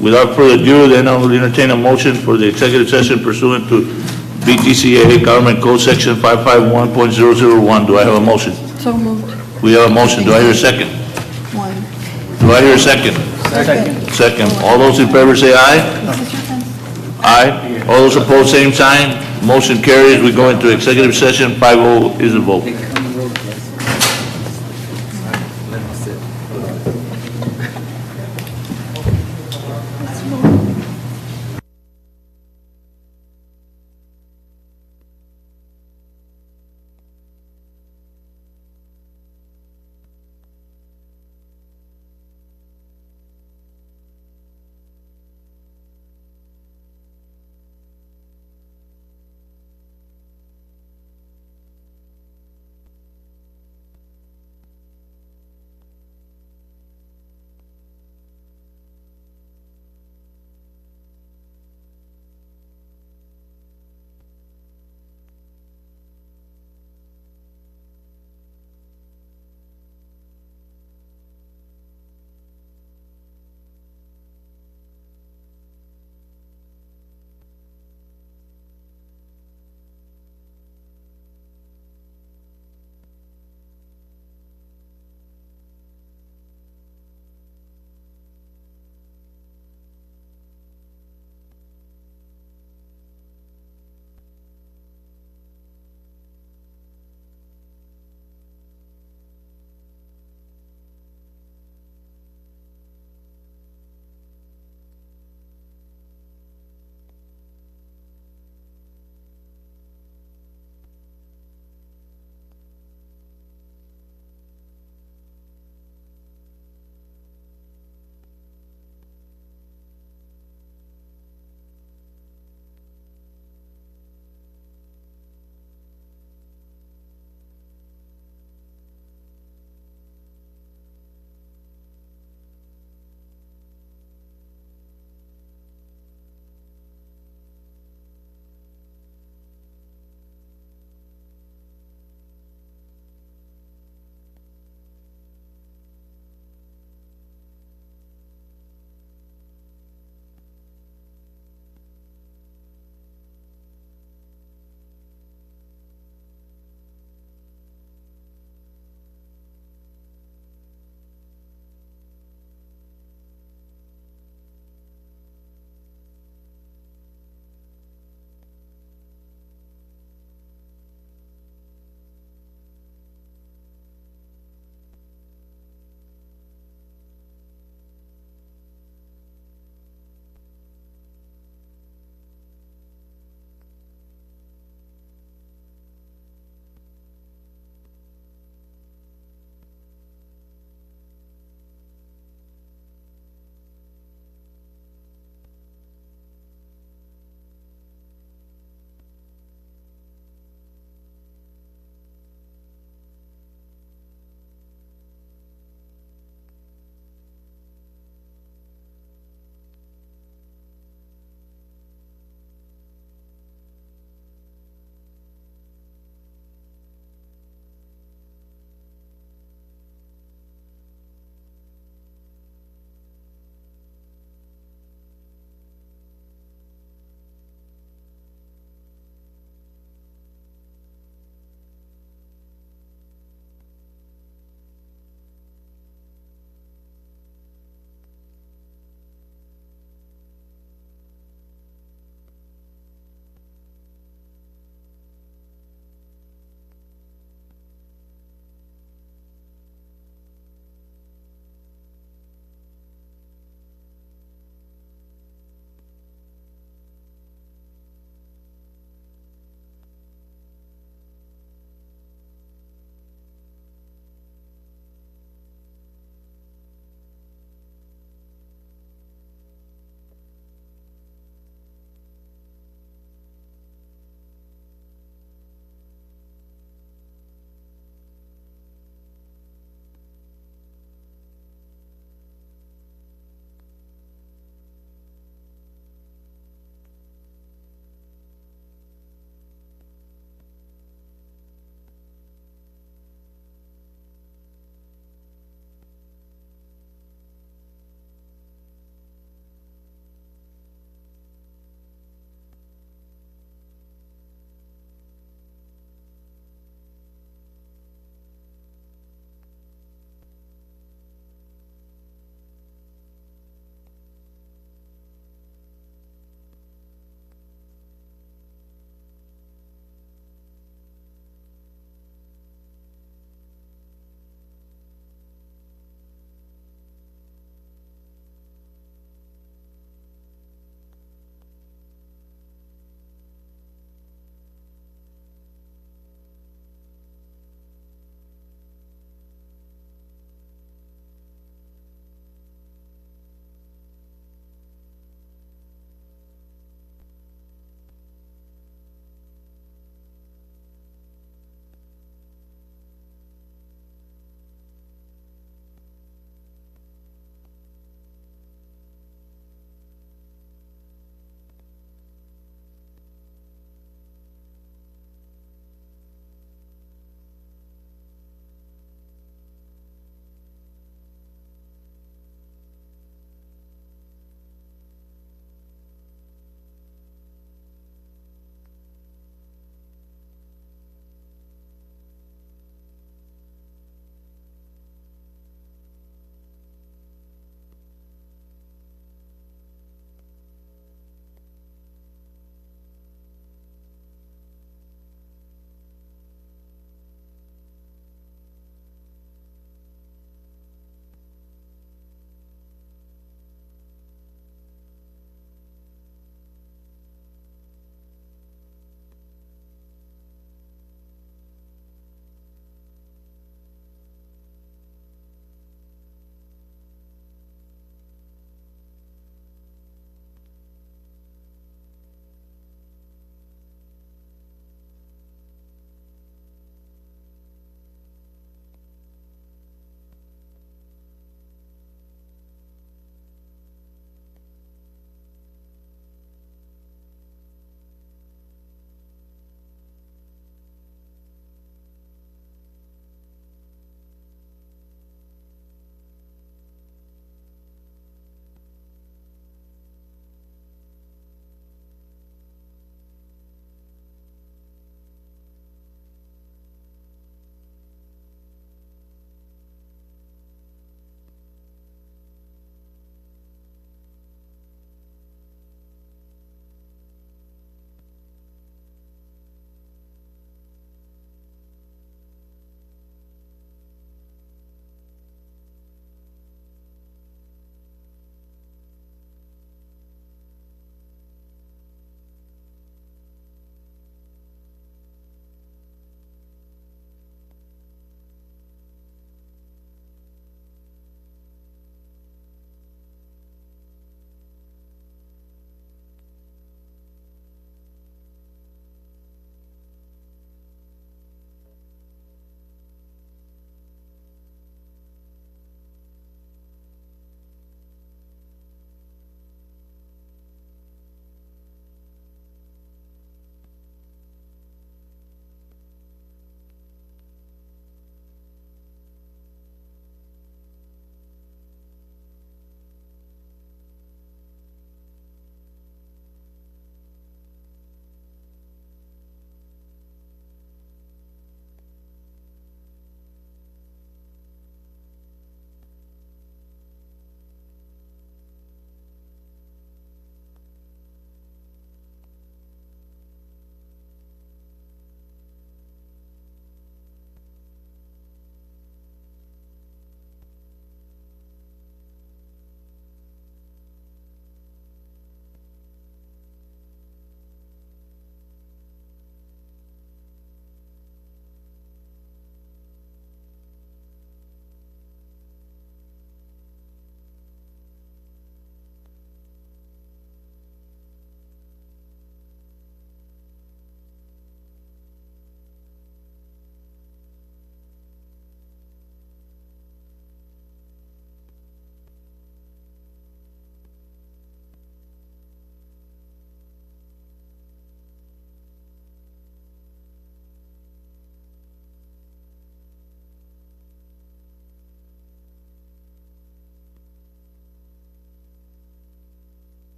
Without further ado, then I will entertain a motion for the executive session pursuant to BTCA Government Code Section 551.001. Do I have a motion? So moved. We have a motion. Do I hear a second? One. Do I hear a second? Second. All those in favor say aye. Aye. All those opposed, same sign. Motion carries. We go into executive session. 5-0 is the vote. Let me sit.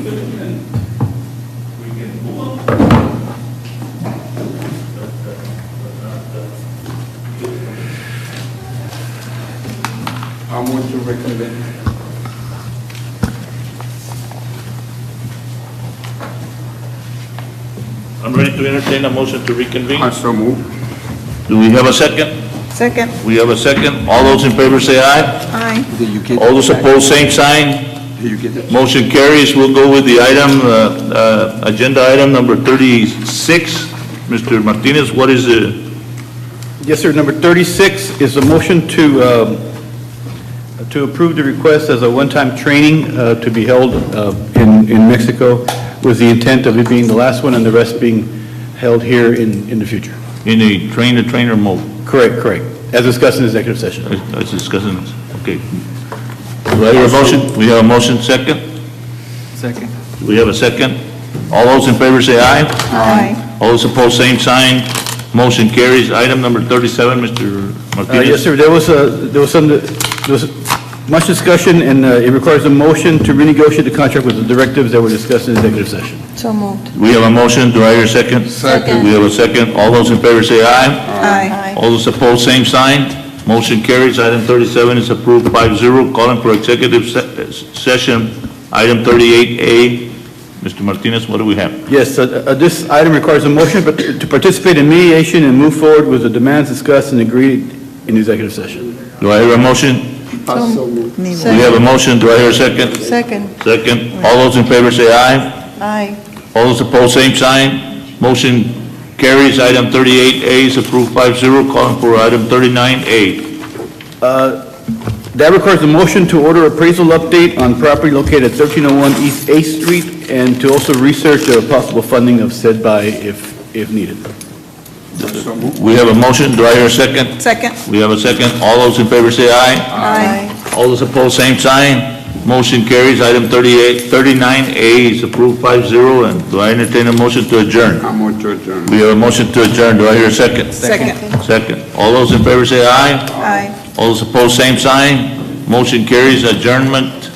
with it, and we can move on. I'm going to recommend. I'm ready to entertain a motion to reconvene. I so move. Do we have a second? Second. We have a second. All those in favor say aye. Aye. Did you get All those that? opposed, same sign. Did you get that? Motion carries. We'll go with the item, agenda item number 36. Mr. Martinez, what is the, Yes, sir. Number 36 is a motion to approve the request as a one-time training to be held in Mexico with the intent of it being the last one and the rest being held here in the future. in a train-the-trainer mode? Correct, correct. As discussed in executive session. As discussing this, okay. Do I hear a motion? We have a motion, second? Second. Do we have a second? All those in favor say aye. Aye. All those opposed, same sign. Motion carries. Item number 37, Mr. Martinez. Yes, sir. There was much discussion, and it requires a motion to renegotiate the contract with the directives that were discussed in executive session. So moved. We have a motion. Do I hear a second? Second. We have a second. All those in favor say aye. Aye. All those opposed, same sign. Motion carries. Item 37 is approved 5-0. Calling for executive session. Item 38A. Mr. Martinez, what do we have? Yes, this item requires a motion to participate in mediation and move forward with the demands discussed and agreed in executive session. Do I hear a motion? So move. We have a motion. Do I hear a second? Second. Second. All those in favor say aye. Aye. All those opposed, same sign. Motion carries. Item 38A is approved 5-0. Calling for item 39A. That requires a motion to order appraisal update on property located at 1301 East 8th Street and to also research the possible funding of said by if needed. So move. We have a motion. Do I hear a second? Second. We have a second. All those in favor say aye. Aye. All those opposed, same sign. Motion carries. Item 39A is approved 5-0. And do I entertain a motion to adjourn? I'm going to adjourn. We have a motion to adjourn. Do I hear a second? Second. Second. All those in favor say aye. Aye. All those opposed, same sign. Motion carries. Adjournment.